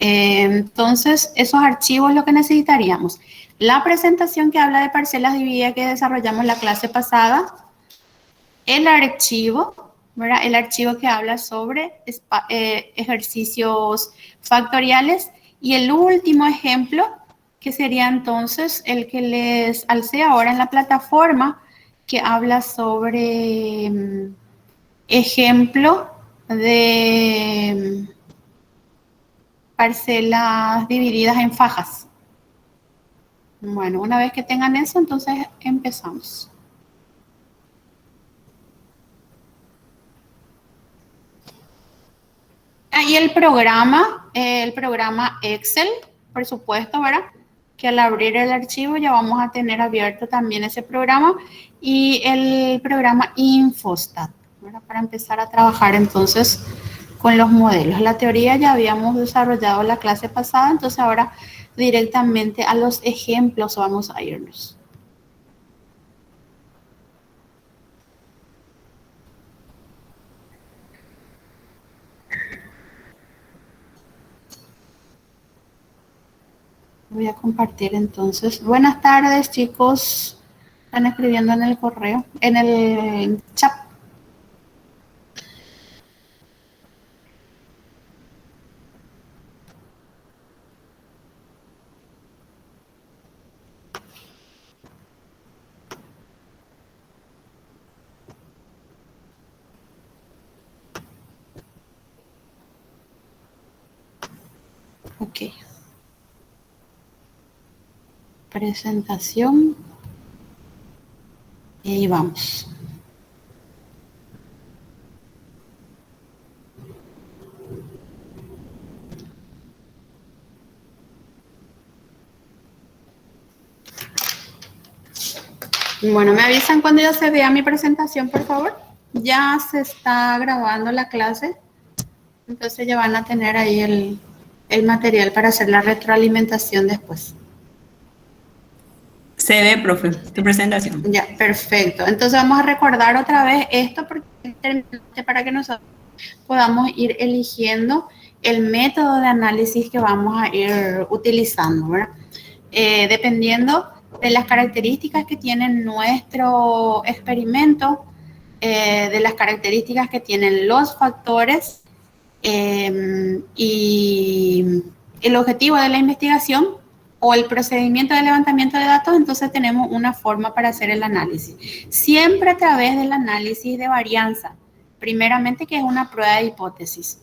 Entonces, esos archivos lo que necesitaríamos. La presentación que habla de parcelas divididas que desarrollamos la clase pasada. El archivo, ¿verdad? El archivo que habla sobre ejercicios factoriales. Y el último ejemplo, que sería entonces el que les alcé ahora en la plataforma, que habla sobre ejemplo de parcelas divididas en fajas. Bueno, una vez que tengan eso, entonces empezamos. Y el programa Excel, por supuesto, ¿verdad? Que al abrir el archivo ya vamos a tener abierto también ese programa y el programa Infostat, ¿verdad? Para empezar a trabajar entonces con los modelos. La teoría ya habíamos desarrollado la clase pasada, entonces ahora directamente a los ejemplos vamos a irnos. Voy a compartir entonces. Buenas tardes, chicos. Están escribiendo en el correo, en el chat. Ok. Presentación. Y ahí vamos. Bueno, me avisan cuando ya se vea mi presentación, por favor. Ya se está grabando la clase. Entonces ya van a tener ahí el material para hacer la retroalimentación después. Se ve, profe, tu presentación. Ya, perfecto. Entonces vamos a recordar otra vez esto porque para que nosotros podamos ir eligiendo el método de análisis que vamos a ir utilizando, ¿verdad? Dependiendo de las características que tiene nuestro experimento, de las características que tienen los factores y el objetivo de la investigación o el procedimiento de levantamiento de datos, entonces tenemos una forma para hacer el análisis. Siempre a través del análisis de varianza, primeramente que es una prueba de hipótesis.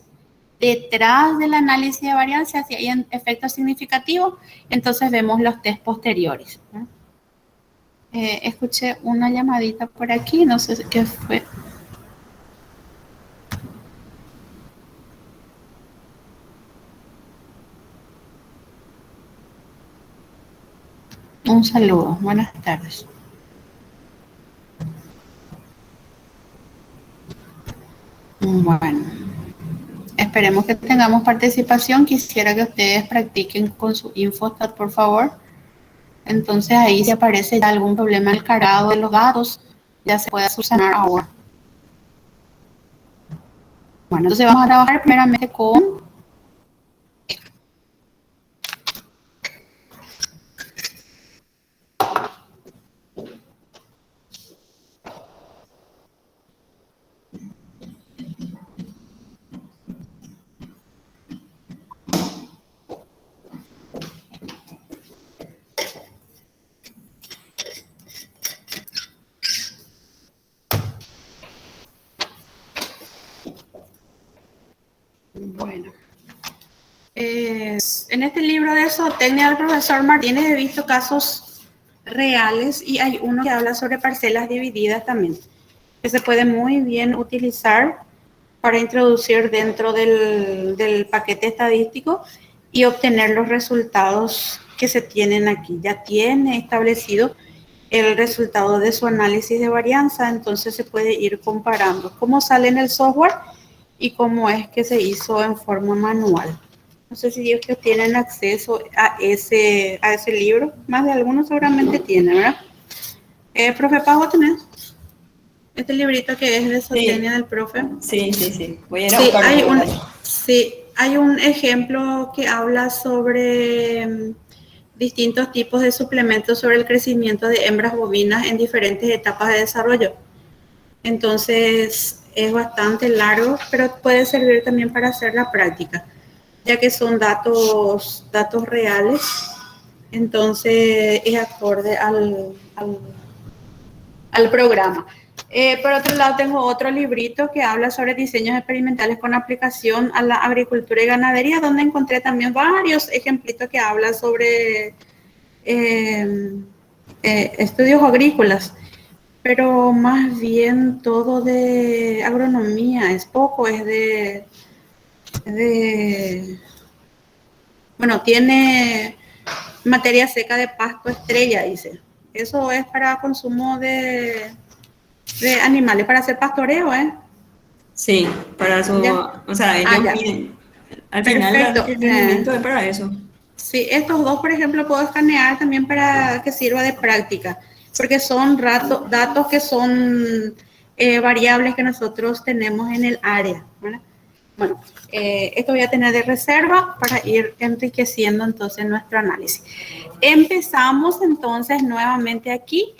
Detrás del análisis de varianza, si hay efectos significativos, entonces vemos los test posteriores. Escuché una llamadita por aquí, no sé qué fue. Un saludo, buenas tardes. Bueno, esperemos que tengamos participación. Quisiera que ustedes practiquen con su Infostat, por favor. Entonces ahí si aparece ya algún problema en el cargado de los datos, ya se puede solucionar ahora. Bueno, entonces vamos a trabajar primeramente con bueno. En este libro de zootecnia del profesor Martínez he visto casos reales y hay uno que habla sobre parcelas divididas también, que se puede muy bien utilizar para introducir dentro del paquete estadístico y obtener los resultados que se tienen aquí. Ya tiene establecido el resultado de su análisis de varianza, entonces se puede ir comparando cómo sale en el software y cómo es que se hizo en forma manual. No sé si ustedes tienen acceso a ese libro, más de algunos seguramente tienen, ¿verdad? Profe Pau, ¿tenés? Este librito que es de zootecnia del profe. Sí. Voy a ir a Sí, buscarlo. sí, hay un ejemplo que habla sobre distintos tipos de suplementos sobre el crecimiento de hembras bovinas en diferentes etapas de desarrollo. Entonces es bastante largo, pero puede servir también para hacer la práctica, ya que son datos reales. Entonces es acorde al programa. Por otro lado, tengo otro librito que habla sobre diseños experimentales con aplicación a la agricultura y ganadería, donde encontré también varios ejemplitos que hablan sobre estudios agrícolas, pero más bien todo de agronomía, es poco, es bueno, tiene materia seca de pasto estrella, dice. Eso es para consumo de animales, para hacer pastoreo, ¿eh? Sí, para su, Ya. o sea, Ah, ellos ya. miden. Al final Perfecto. el rendimiento es para eso. Sí, estos dos, por ejemplo, puedo escanear también para que sirva de práctica, porque son datos que son variables que nosotros tenemos en el área, ¿verdad? Bueno, esto voy a tener de reserva para ir enriqueciendo entonces nuestro análisis. Empezamos entonces nuevamente aquí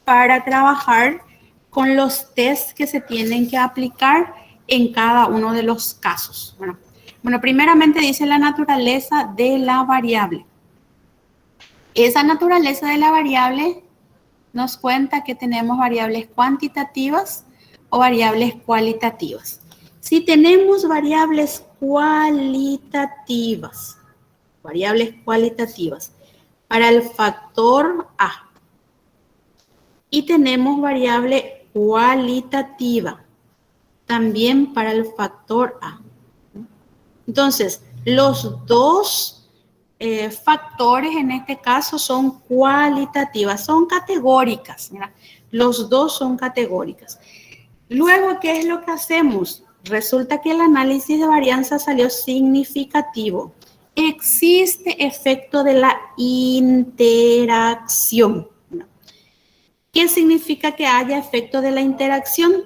para trabajar con los tests que se tienen que aplicar en cada uno de los casos. Bueno, primeramente dice la naturaleza de la variable. Esa naturaleza de la variable nos cuenta que tenemos variables cuantitativas o variables cualitativas. Si tenemos variables cualitativas para el factor A y tenemos variable cualitativa también para el factor A. Entonces, los dos factores en este caso son cualitativas, son categóricas. Mira, los dos son categóricas. Luego, ¿qué es lo que hacemos? Resulta que el análisis de varianza salió significativo. Existe efecto de la interacción. ¿Qué significa que haya efecto de la interacción?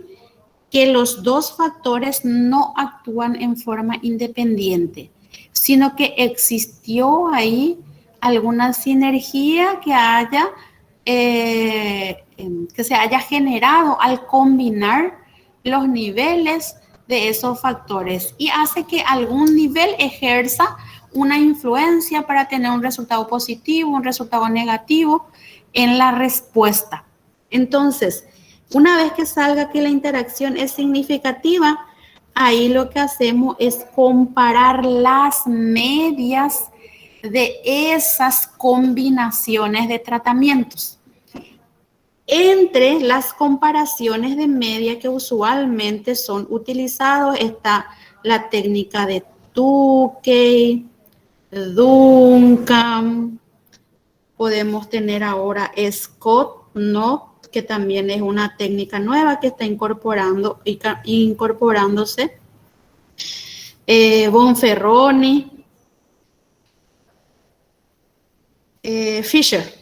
Que los dos factores no actúan en forma independiente, sino que existió ahí alguna sinergia que se haya generado al combinar los niveles de esos factores y hace que algún nivel ejerza una influencia para tener un resultado positivo, un resultado negativo en la respuesta. Entonces, una vez que salga que la interacción es significativa, ahí lo que hacemos es comparar las medias de esas combinaciones de tratamientos. Entre las comparaciones de media que usualmente son utilizados está la técnica de Tukey, Duncan, podemos tener ahora Scott, ¿no? Que también es una técnica nueva que está incorporándose. Bonferroni, Fisher,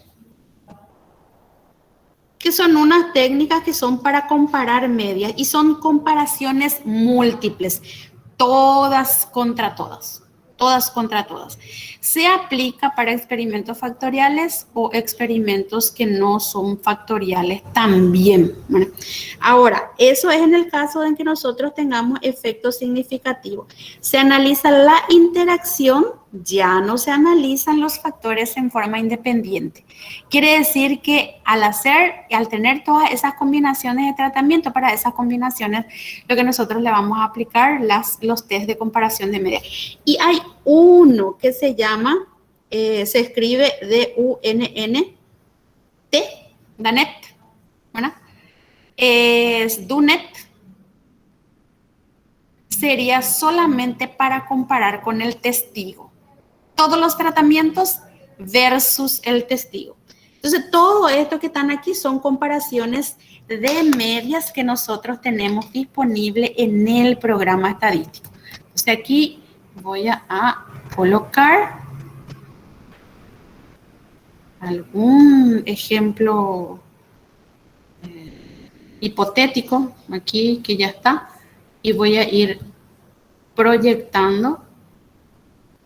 que son unas técnicas que son para comparar medias y son comparaciones múltiples, todas contra todas. Todas contra todas. Se aplica para experimentos factoriales o experimentos que no son factoriales también. Bueno, ahora, eso es en el caso en que nosotros tengamos efectos significativos. Se analiza la interacción, ya no se analizan los factores en forma independiente. Quiere decir que al tener todas esas combinaciones de tratamiento, para esas combinaciones, lo que nosotros le vamos a aplicar los test de comparación de media. Y hay uno que se llama, se escribe D-U-N-N-T, DANET, ¿verdad? Es DUNET. Sería solamente para comparar con el testigo. Todos los tratamientos versus el testigo. Entonces, todo esto que están aquí son comparaciones de medias que nosotros tenemos disponible en el programa estadístico. Entonces, aquí voy a colocar algún ejemplo hipotético aquí que ya está y voy a ir proyectando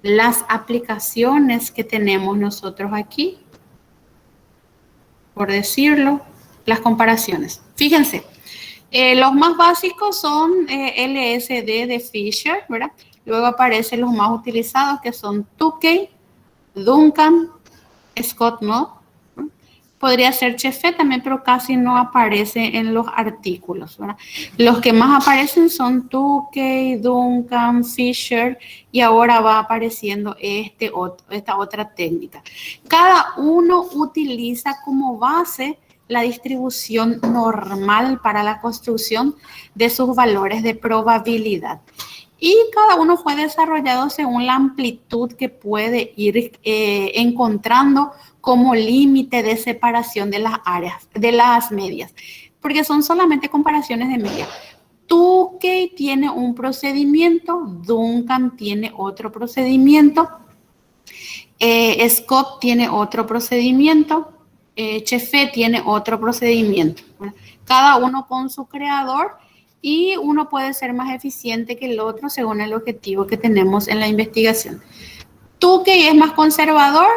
las aplicaciones que tenemos nosotros aquí, por decirlo, las comparaciones. Fíjense, los más básicos son LSD de Fisher, ¿verdad? Luego aparecen los más utilizados que son Tukey, Duncan, Scott Knott. Podría ser Chefe también, pero casi no aparece en los artículos, ¿verdad? Los que más aparecen son Tukey, Duncan, Fisher, y ahora va apareciendo esta otra técnica. Cada uno utiliza como base la distribución normal para la construcción de sus valores de probabilidad. Y cada uno fue desarrollado según la amplitud que puede ir encontrando como límite de separación de las áreas, de las medias, porque son solamente comparaciones de medias. Tukey tiene un procedimiento, Duncan tiene otro procedimiento, Scott tiene otro procedimiento, Chefe tiene otro procedimiento. Cada uno con su creador y uno puede ser más eficiente que el otro según el objetivo que tenemos en la investigación. Tukey es más conservador,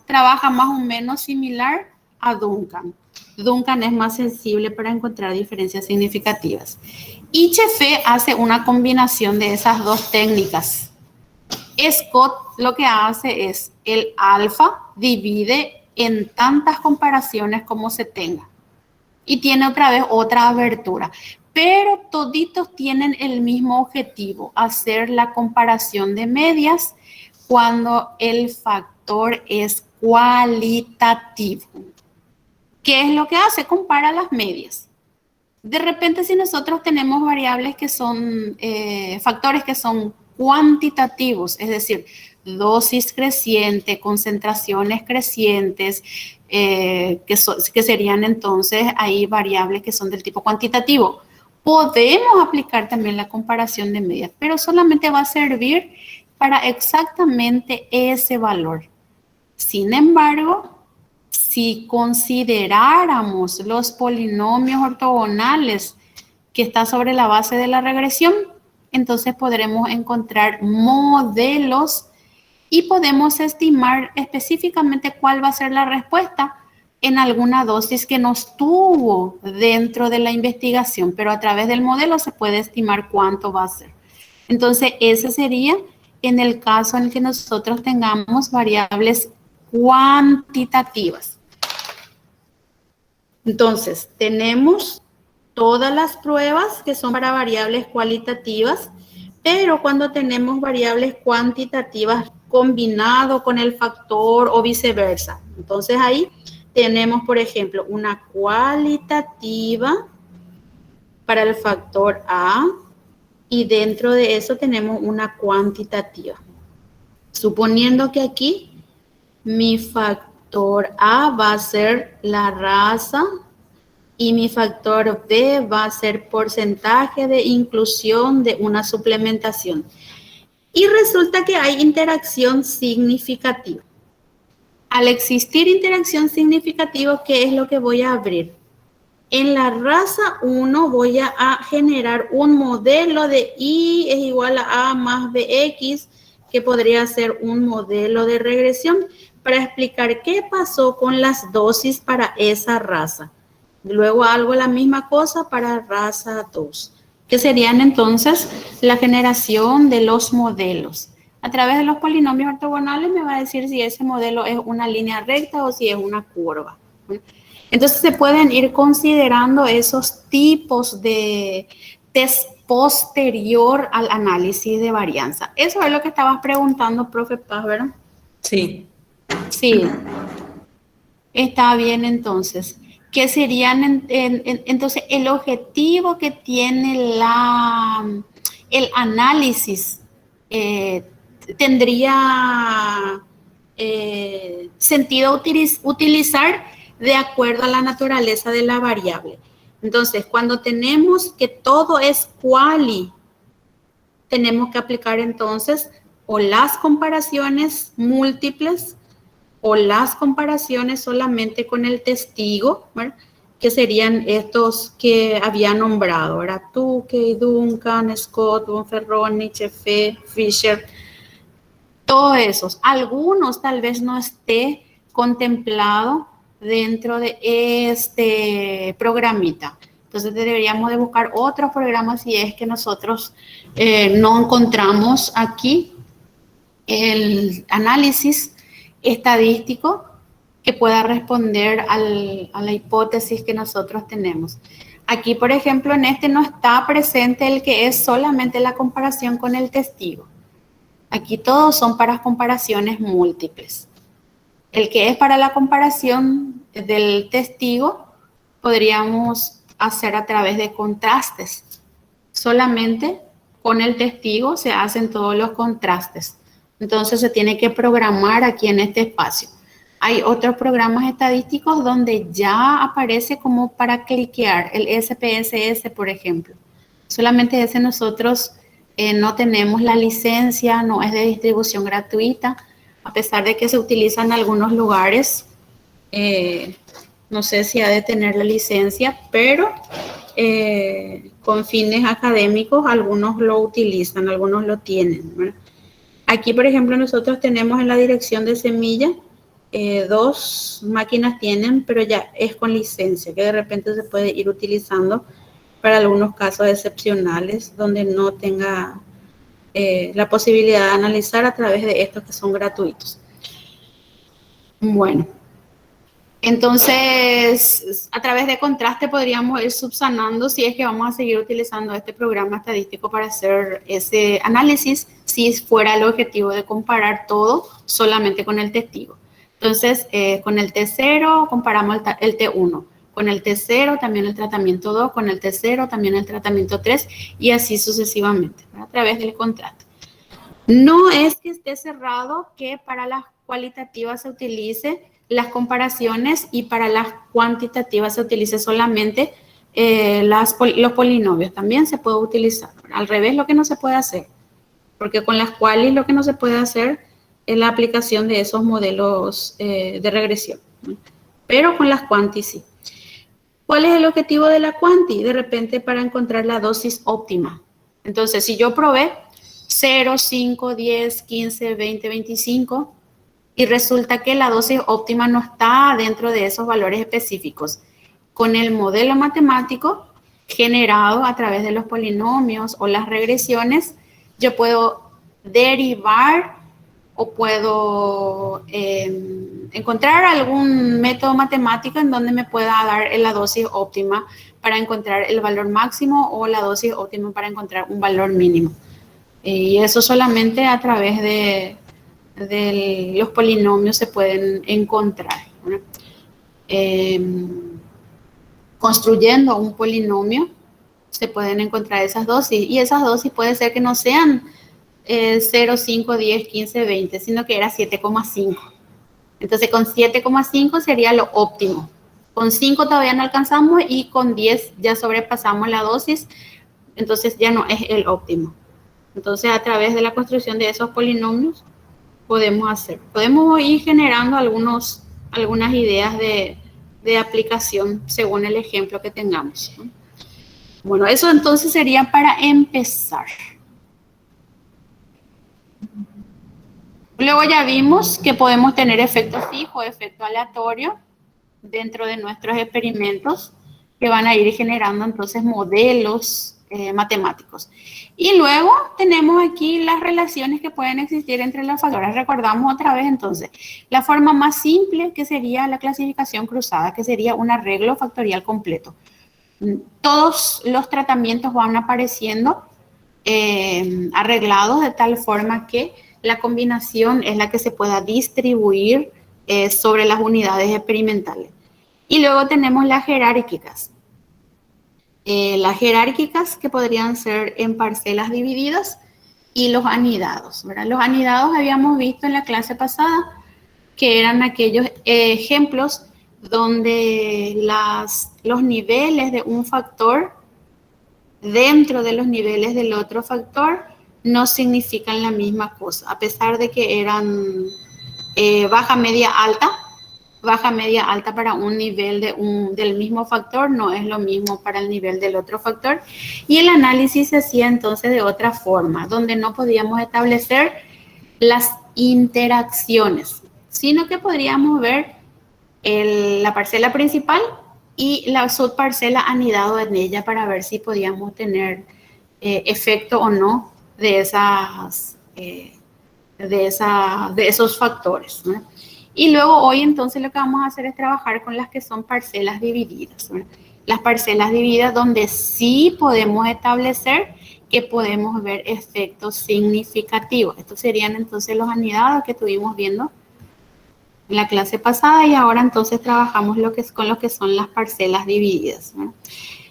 trabaja más o menos similar a Duncan. Duncan es más sensible para encontrar diferencias significativas. Y Chefe hace una combinación de esas dos técnicas. Scott lo que hace es el alfa divide en tantas comparaciones como se tenga. Y tiene otra vez otra abertura. Pero toditos tienen el mismo objetivo, hacer la comparación de medias cuando el factor es cualitativo. ¿Qué es lo que hace? Compara las medias. De repente, si nosotros tenemos variables que son, factores que son cuantitativos, es decir, dosis creciente, concentraciones crecientes, que serían entonces ahí variables que son del tipo cuantitativo. Podemos aplicar también la comparación de medias, pero solamente va a servir para exactamente ese valor. Sin embargo, si consideráramos los polinomios ortogonales que está sobre la base de la regresión, entonces podremos encontrar modelos y podemos estimar específicamente cuál va a ser la respuesta en alguna dosis que nos tuvo dentro de la investigación, pero a través del modelo se puede estimar cuánto va a ser. Entonces, ese sería en el caso en el que nosotros tengamos variables cuantitativas. Entonces, tenemos todas las pruebas que son para variables cualitativas, pero cuando tenemos variables cuantitativas combinado con el factor o viceversa. Entonces, ahí tenemos, por ejemplo, una cualitativa para el factor A y dentro de eso tenemos una cuantitativa. Suponiendo que aquí mi factor A va a ser la raza y mi factor B va a ser porcentaje de inclusión de una suplementación. Y resulta que hay interacción significativa. Al existir interacción significativa, ¿qué es lo que voy a abrir? En la raza 1 voy a generar un modelo de Y es igual a más BX, que podría ser un modelo de regresión para explicar qué pasó con las dosis para esa raza. Luego hago la misma cosa para raza 2, que serían entonces la generación de los modelos. A través de los polinomios ortogonales me va a decir si ese modelo es una línea recta o si es una curva. Entonces se pueden ir considerando esos tipos de test posterior al análisis de varianza. Eso es lo que estabas preguntando, profe Paz, ¿verdad? Sí. Sí. Está bien, entonces. ¿Qué serían entonces el objetivo que tiene el análisis? Tendría sentido utilizar de acuerdo a la naturaleza de la variable. Entonces, cuando tenemos que todo es quali, tenemos que aplicar entonces o las comparaciones múltiples o las comparaciones solamente con el testigo, ¿verdad? Que serían estos que había nombrado, ¿verdad? Tukey, Duncan, Scott, Bonferroni, Chefe, Fisher. Todos esos, algunos tal vez no esté contemplado dentro de este programita. Entonces deberíamos de buscar otros programas si es que nosotros no encontramos aquí el análisis estadístico que pueda responder a la hipótesis que nosotros tenemos. Aquí, por ejemplo, en este no está presente el que es solamente la comparación con el testigo. Aquí todos son para comparaciones múltiples. El que es para la comparación del testigo podríamos hacer a través de contrastes. Solamente con el testigo se hacen todos los contrastes. Entonces se tiene que programar aquí en este espacio. Hay otros programas estadísticos donde ya aparece como para cliquear, el SPSS, por ejemplo. Solamente ese nosotros no tenemos la licencia, no es de distribución gratuita, a pesar de que se utiliza en algunos lugares. No sé si ha de tener la licencia, pero con fines académicos algunos lo utilizan, algunos lo tienen, ¿verdad? Aquí, por ejemplo, nosotros tenemos en la dirección de semilla, 2 máquinas tienen, pero ya es con licencia, que de repente se puede ir utilizando para algunos casos excepcionales donde no tenga la posibilidad de analizar a través de estos que son gratuitos. Bueno, entonces a través de contraste podríamos ir subsanando si es que vamos a seguir utilizando este programa estadístico para hacer ese análisis, si fuera el objetivo de comparar todo solamente con el testigo. Entonces, con el T0 comparamos el T1, con el T0 también el tratamiento 2, con el T0 también el tratamiento 3 y así sucesivamente, ¿verdad? A través del contraste. No es que esté cerrado que para las cualitativas se utilice las comparaciones y para las cuantitativas se utilice solamente los polinomios. También se puede utilizar. Al revés, lo que no se puede hacer, porque con las cuales lo que no se puede hacer es la aplicación de esos modelos de regresión, ¿no? Pero con las cuanti sí. ¿Cuál es el objetivo de la cuanti? De repente para encontrar la dosis óptima. Entonces, si yo probé 0, 5, 10, 15, 20, 25 y resulta que la dosis óptima no está dentro de esos valores específicos, con el modelo matemático generado a través de los polinomios o las regresiones, yo puedo derivar o puedo encontrar algún método matemático en donde me pueda dar la dosis óptima para encontrar el valor máximo o la dosis óptima para encontrar un valor mínimo. Y eso solamente a través de los polinomios se pueden encontrar, ¿no? Construyendo un polinomio se pueden encontrar esas dosis y esas dosis puede ser que no sean 0, 5, 10, 15, 20, sino que era 7,5. Entonces con 7,5 sería lo óptimo. Con 5 todavía no alcanzamos y con 10 ya sobrepasamos la dosis, entonces ya no es el óptimo. Entonces a través de la construcción de esos polinomios podemos ir generando algunas ideas de aplicación según el ejemplo que tengamos, ¿no? Bueno, eso entonces sería para empezar. Luego ya vimos que podemos tener efecto fijo, efecto aleatorio dentro de nuestros experimentos que van a ir generando entonces modelos matemáticos. Y luego tenemos aquí las relaciones que pueden existir entre los factores. Recordamos otra vez entonces la forma más simple que sería la clasificación cruzada, que sería un arreglo factorial completo. Todos los tratamientos van apareciendo arreglados de tal forma que la combinación es la que se pueda distribuir sobre las unidades experimentales. Y luego tenemos las jerárquicas. Las jerárquicas que podrían ser en parcelas divididas y los anidados, ¿verdad? Los anidados habíamos visto en la clase pasada que eran aquellos ejemplos donde los niveles de un factor dentro de los niveles del otro factor no significan la misma cosa, a pesar de que eran baja, media, alta para un nivel del mismo factor, no es lo mismo para el nivel del otro factor. Y el análisis se hacía entonces de otra forma, donde no podíamos establecer las interacciones, sino que podríamos ver la parcela principal y la subparcela anidado en ella para ver si podíamos tener efecto o no de esos factores, ¿no? Y luego hoy entonces lo que vamos a hacer es trabajar con las que son parcelas divididas, ¿no? Las parcelas divididas donde sí podemos establecer que podemos ver efectos significativos. Estos serían entonces los anidados que estuvimos viendo en la clase pasada y ahora entonces trabajamos con lo que son las parcelas divididas, ¿no?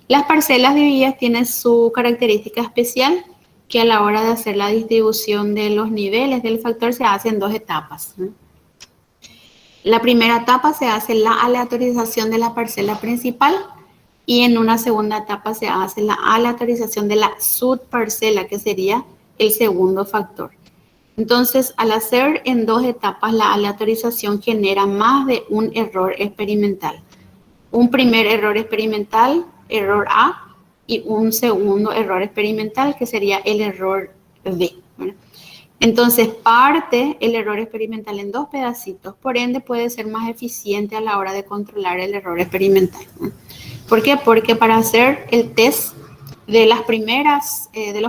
Las parcelas divididas tienen su característica especial, que a la hora de hacer la distribución de los niveles del factor se hace en 2 etapas, ¿no? La primera etapa se hace la aleatorización de la parcela principal y en una segunda etapa se hace la aleatorización de la subparcela, que sería el segundo factor. Entonces, al hacer en 2 etapas la aleatorización genera más de un error experimental. Un primer error experimental, error A, y un segundo error experimental, que sería el error B, ¿verdad? Entonces, parte el error experimental en 2 pedacitos, por ende puede ser más eficiente a la hora de controlar el error experimental, ¿no? ¿Por qué? Porque para hacer el test de los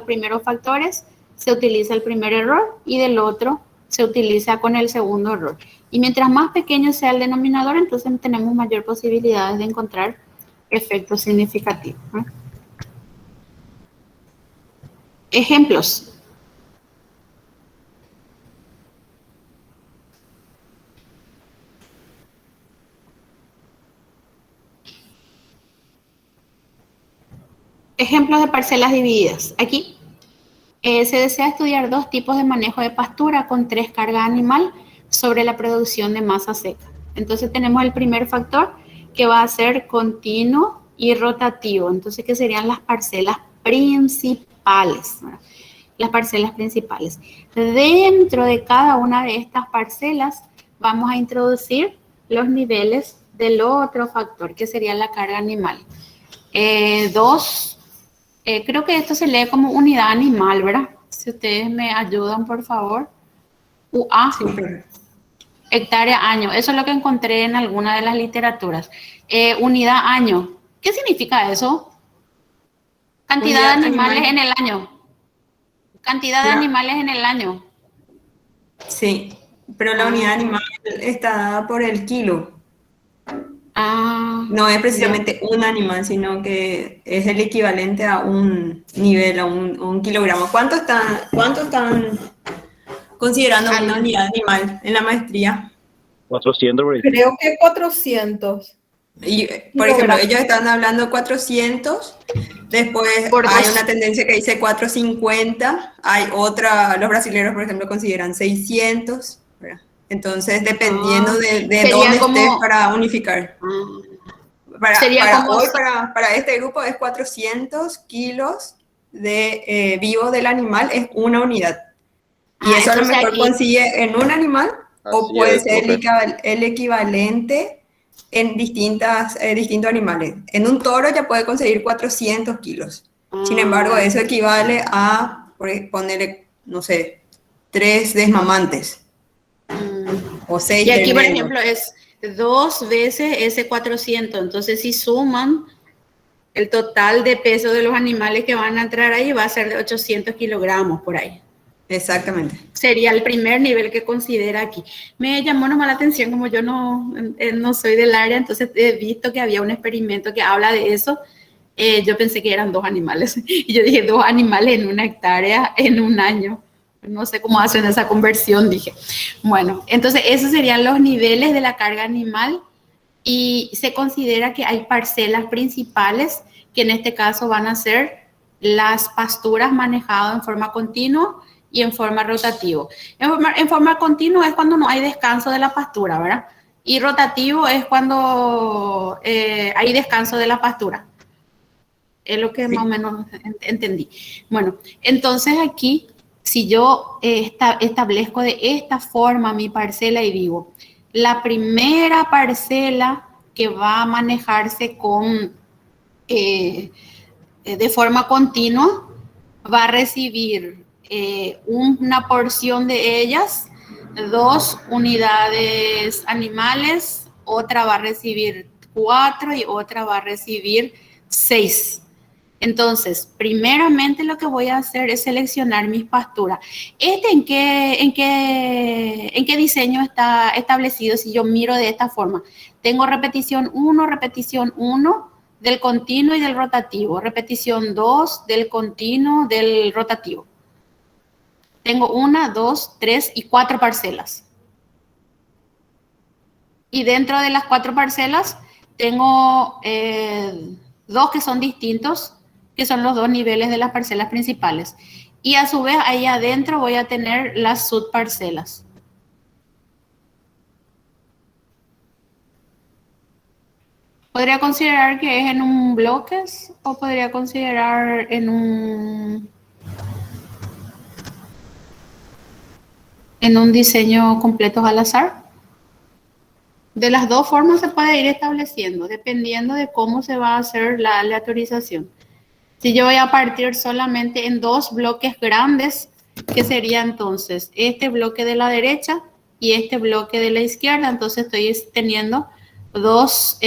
primeros factores se utiliza el primer error y del otro se utiliza con el segundo error. Y mientras más pequeño sea el denominador, entonces tenemos mayor posibilidades de encontrar efectos significativos, ¿no? Ejemplos. Ejemplos de parcelas divididas. Aquí se desea estudiar 2 tipos de manejo de pastura con 3 cargas animal sobre la producción de masa seca. Entonces tenemos el primer factor que va a ser continuo y rotativo. Entonces, ¿qué serían las parcelas principales? Las parcelas principales. Dentro de cada una de estas parcelas vamos a introducir los niveles del otro factor, que sería la carga animal. Creo que esto se lee como unidad animal, ¿verdad? Si ustedes me ayudan, por favor. UA, Sí, hectárea, año. Eso es lo que encontré en alguna de las literaturas. Unidad, año. ¿Qué significa eso? Cantidad unidad de animales animal. en el año. Cantidad de La- animales en el año. sí, pero la unidad Ah, animal está dada por el kilo. ah, No es ya. precisamente un animal, sino que es el equivalente a un nivel, a un kilogramo. ¿Cuánto están considerando una Al- unidad animal en la maestría? 400 por ahí. Creo que 400 Y, por ejemplo, kilogramos. ellos están hablando 400, después por hay 2. una tendencia que dice 450, hay otra, los brasileños, por ejemplo, consideran 600, ¿verdad? Entonces, dependiendo Ah, de sería dónde estés como, para unificar. Para, sería para como, hoy, para este grupo, es 400 kilos de vivo del animal, es una unidad. Y eso a lo entonces mejor aquí, consigue en un animal o Así puede es, ser profe. el equivalente en distintos animales. En un toro ya puede conseguir 400 kilos. Sin embargo, eso equivale a poner, no sé, 3 desmamantes o y 6 aquí, por terneros. ejemplo, es 2 veces ese 400. Entonces, si suman el total de peso de los animales que van a entrar ahí, va a ser de 800 kilogramos por ahí. Exactamente. Sería el primer nivel que considera aquí. Me llamó nomás la atención, como yo no soy del área, entonces he visto que había un experimento que habla de eso. Yo pensé que eran 2 animales. Y yo dije, 2 animales en una hectárea en un año. No sé cómo hacen esa conversión, dije. Bueno, entonces esos serían los niveles de la carga animal y se considera que hay parcelas principales que en este caso van a ser las pasturas manejadas en forma continua y en forma rotativa. En forma continua es cuando no hay descanso de la pastura, ¿verdad? Y rotativo es cuando hay descanso de la pastura. Es lo que más o Sí. menos entendí. Bueno, entonces aquí, si yo establezco de esta forma mi parcela y digo, la primera parcela que va a manejarse de forma continua va a recibir una porción de ellas 2 unidades animales, otra va a recibir 4 y otra va a recibir 6. Entonces, primeramente lo que voy a hacer es seleccionar mis pasturas. ¿En qué diseño está establecido si yo miro de esta forma? Tengo repetición 1 del continuo y del rotativo, repetición 2 del continuo, del rotativo. Tengo 1, 2, 3 y 4 parcelas. Y dentro de las 4 parcelas tengo 2 que son distintos, que son los 2 niveles de las parcelas principales. Y a su vez ahí adentro voy a tener las subparcelas. ¿Podría considerar que es en un bloques o podría considerar en un diseño completo al azar? De las dos formas se puede ir estableciendo, dependiendo de cómo se va a hacer la aleatorización. Si yo voy a partir solamente en 2 bloques grandes, que sería entonces este bloque de la derecha y este bloque de la izquierda, entonces estoy teniendo dos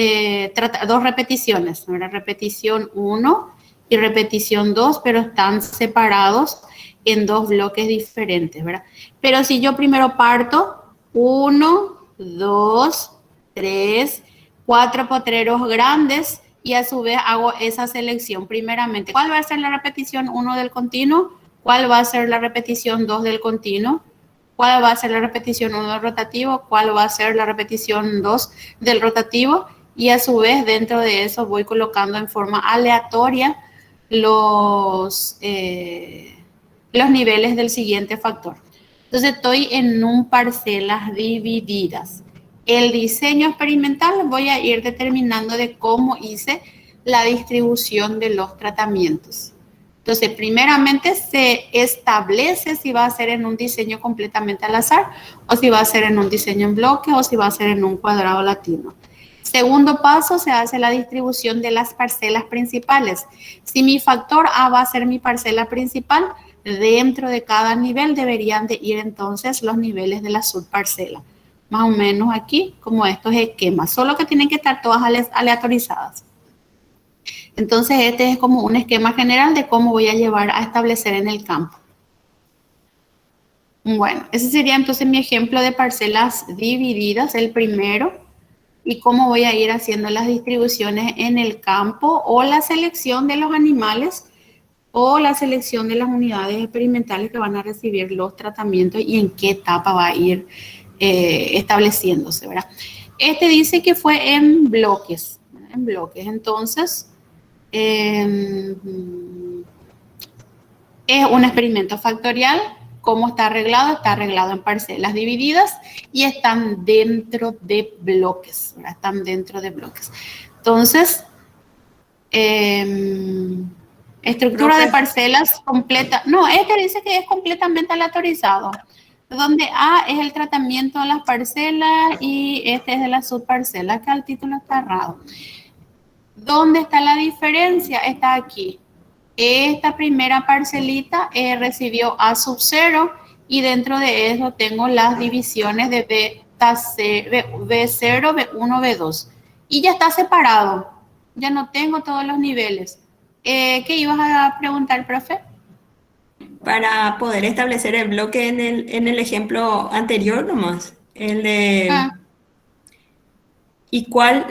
repeticiones, ¿verdad? Repetición 1 y repetición 2, pero están separados en 2 bloques diferentes, ¿verdad? Pero si yo primero parto 1, 2, 3, 4 potreros grandes y a su vez hago esa selección primeramente. ¿Cuál va a ser la repetición 1 del continuo? ¿Cuál va a ser la repetición 2 del continuo? ¿Cuál va a ser la repetición 1 del rotativo? ¿Cuál va a ser la repetición 2 del rotativo? Y a su vez dentro de eso voy colocando en forma aleatoria los niveles del siguiente factor. Entonces estoy en un parcelas divididas. El diseño experimental voy a ir determinando de cómo hice la distribución de los tratamientos. Entonces, primeramente se establece si va a ser en un diseño completamente al azar o si va a ser en un diseño en bloque o si va a ser en un cuadrado latino. Segundo paso, se hace la distribución de las parcelas principales. Si mi factor A va a ser mi parcela principal, dentro de cada nivel deberían de ir entonces los niveles de la subparcela. Más o menos aquí, como estos esquemas, solo que tienen que estar todas aleatorizadas. Entonces, este es como un esquema general de cómo voy a llevar a establecer en el campo. Bueno, ese sería entonces mi ejemplo de parcelas divididas, el primero, y cómo voy a ir haciendo las distribuciones en el campo o la selección de los animales o la selección de las unidades experimentales que van a recibir los tratamientos y en qué etapa va a ir estableciéndose, ¿verdad? Este dice que fue en bloques, entonces es un experimento factorial. ¿Cómo está arreglado? Está arreglado en parcelas divididas y están dentro de bloques, ¿verdad? Están dentro de bloques. Entonces, estructura de parcelas completa. No, este dice que es completamente aleatorizado. Donde A es el tratamiento de las parcelas y este es de la subparcela. Acá el título está errado. ¿Dónde está la diferencia? Está aquí. Esta primera parcelita recibió A sub 0 y dentro de eso tengo las divisiones de B0, B1, B2. Y ya está separado. Ya no tengo todos los niveles. ¿Qué ibas a preguntar, profe? Para poder establecer el bloque en el ejemplo anterior nomás, el de... ¿Y cuál,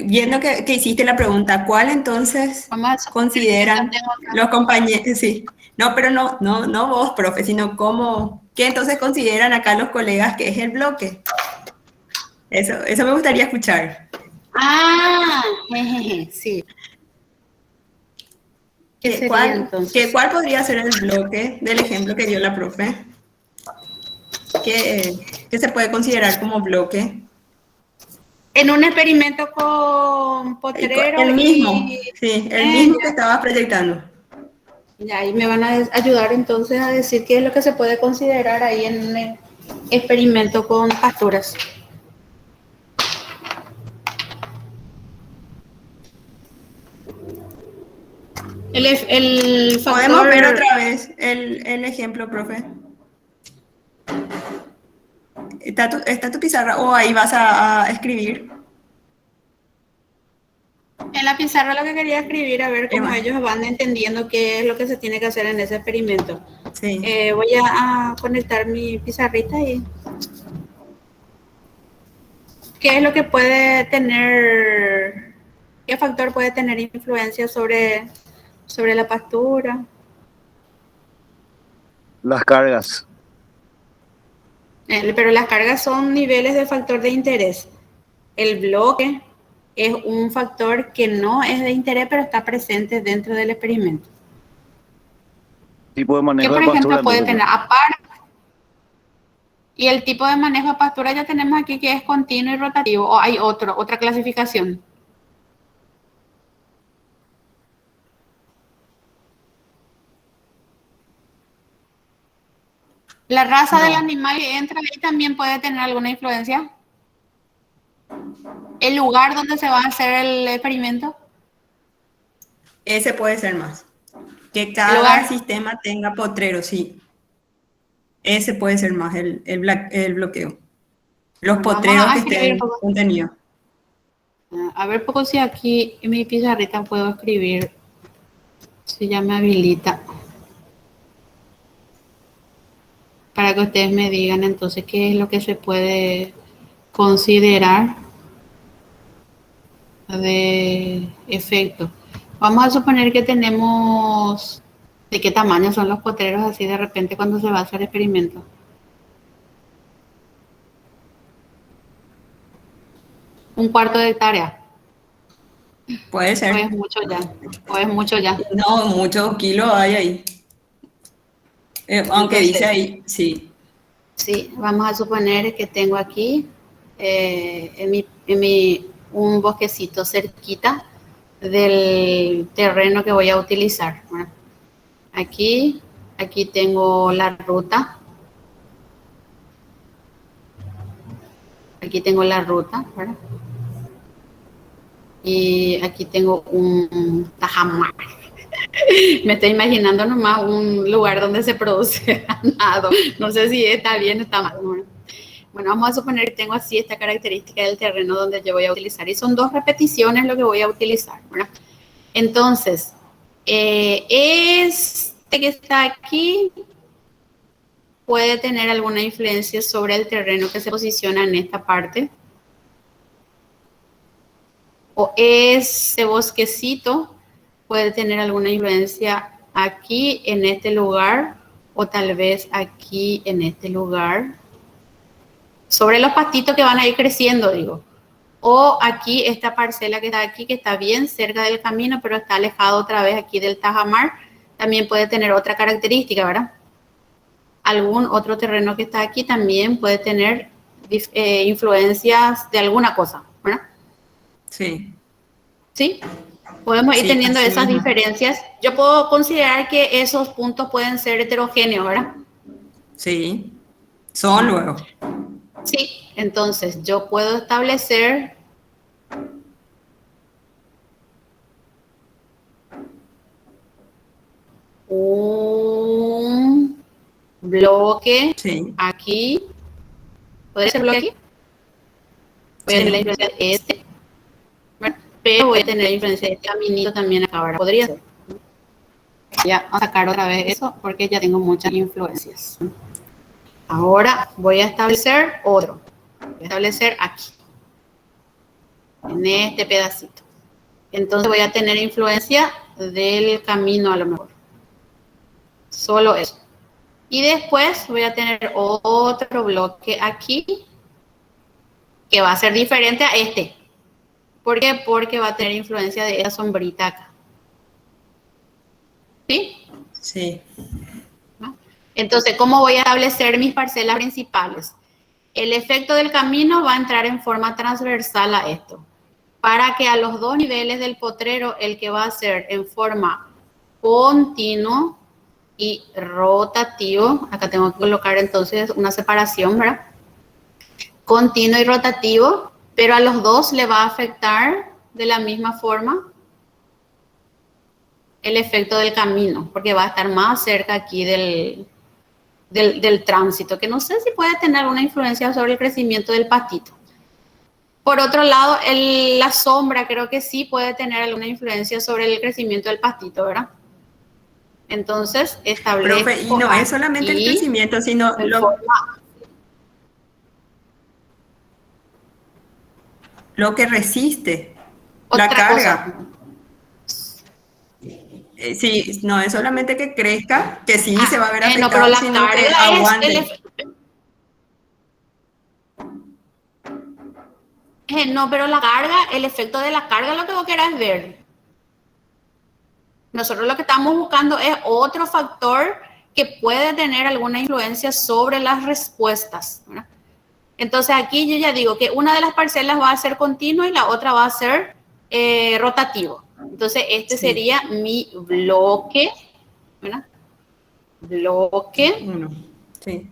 viendo que hiciste la pregunta, cuál entonces consideran los compañeros? Sí, no, pero no vos, profe, sino ¿qué entonces consideran acá los colegas que es el bloque? Eso me gustaría escuchar. Ah, sí. ¿Qué sería entonces? ¿Cuál podría ser el bloque del ejemplo que dio la profe? ¿Qué se puede considerar como bloque? En un experimento con potrero el mismo, sí, el mismo que estabas proyectando. Ya, ahí me van a ayudar entonces a decir qué es lo que se puede considerar ahí en un experimento con pasturas. El factor... ¿Podemos ver otra vez el ejemplo, profe? ¿Está tu pizarra o ahí vas a escribir? En la pizarra lo que quería escribir, a ver cómo Emma. ellos van entendiendo qué es lo que se tiene que hacer en ese experimento. Sí. Voy a conectar mi pizarrita y qué es lo que puede tener, qué factor puede tener influencia sobre la pastura. Las cargas. Pero las cargas son niveles de factor de interés. El bloque es un factor que no es de interés, pero está presente dentro del experimento. Tipo de ¿Qué, manejo por de pastura, ejemplo, puede entonces. tener? Aparte, y el tipo de manejo de pastura ya tenemos aquí que es continuo y rotativo, o hay otra clasificación. ¿La raza del No, animal que entra ahí también puede tener alguna influencia? ¿El lugar donde se va a hacer el experimento? ese puede ser más. Que ¿El cada lugar? sistema tenga potrero, sí. Ese puede ser más el bloqueo. Los Bueno, vamos potreros a que escribir un estén poco. contenidos. A ver poco si aquí en mi pizarrita puedo escribir, si ya me habilita, para que ustedes me digan entonces qué es lo que se puede considerar de efecto. Vamos a suponer que tenemos, ¿de qué tamaño son los potreros así de repente cuando se va a hacer experimento? Un cuarto de hectárea, Puede o es ser. mucho ya, o es mucho ya. No, muchos kilos hay ahí. Aunque dice Entonces, ahí, sí. sí, vamos a suponer que tengo aquí un bosquecito cerquita del terreno que voy a utilizar. Bueno, aquí tengo la ruta. Aquí tengo la ruta, ¿verdad? Y aquí tengo un tajamar. Me estoy imaginando nomás un lugar donde se produce ganado. No sé si está bien o está mal. Bueno, vamos a suponer que tengo así esta característica del terreno donde yo voy a utilizar. Y son 2 repeticiones lo que voy a utilizar, ¿verdad? Entonces, este que está aquí puede tener alguna influencia sobre el terreno que se posiciona en esta parte. O ese bosquecito puede tener alguna influencia aquí en este lugar o tal vez aquí en este lugar sobre los pastitos que van a ir creciendo, digo. O aquí esta parcela que está aquí, que está bien cerca del camino, pero está alejado otra vez aquí del tajamar, también puede tener otra característica, ¿verdad? Algún otro terreno que está aquí también puede tener influencias de alguna cosa, ¿verdad? Sí, ¿Sí? Podemos ir sí, teniendo así esas mismo. diferencias. Yo puedo considerar que esos puntos pueden ser heterogéneos, ¿verdad? Sí, son luego. Sí, entonces yo puedo establecer un bloque Sí, aquí. ¿Puede ser bloque aquí? Voy a tener la sí, influencia de este, ¿verdad? Pero voy a tener la influencia de este caminito también acá, ¿verdad? Podría ser. Ya, vamos a sacar otra vez eso porque ya tengo muchas influencias. Ahora voy a establecer otro. Voy a establecer aquí, en este pedacito. Entonces voy a tener influencia del camino a lo mejor. Solo eso. Y después voy a tener otro bloque aquí que va a ser diferente a este. ¿Por qué? Porque va a tener influencia de esa sombrita acá. ¿Sí? sí, ¿No? Entonces, ¿cómo voy a establecer mis parcelas principales? El efecto del camino va a entrar en forma transversal a esto. Para que a los 2 niveles del potrero, el que va a ser en forma continuo y rotativo, acá tengo que colocar entonces una separación, ¿verdad? Continuo y rotativo, pero a los 2 le va a afectar de la misma forma el efecto del camino, porque va a estar más cerca aquí del tránsito, que no sé si puede tener alguna influencia sobre el crecimiento del patito. Por otro lado, la sombra creo que sí puede tener alguna influencia sobre el crecimiento del patito, ¿verdad? Entonces, establezco Profe, y no es solamente el aquí crecimiento, sino de forma lo que resiste, la otra cosa. carga. Sí, no es solamente que crezca, que sí se va a ver No, pero afectado, la sino que carga es aguante. no, pero la carga, el efecto de la carga es lo que vos querás ver. Nosotros lo que estamos buscando es otro factor que puede tener alguna influencia sobre las respuestas, ¿verdad? Entonces aquí yo ya digo que una de las parcelas va a ser continuo y la otra va a ser rotativo. Entonces este Sí, sería mi bloque, ¿verdad? Bloque uno. Sí.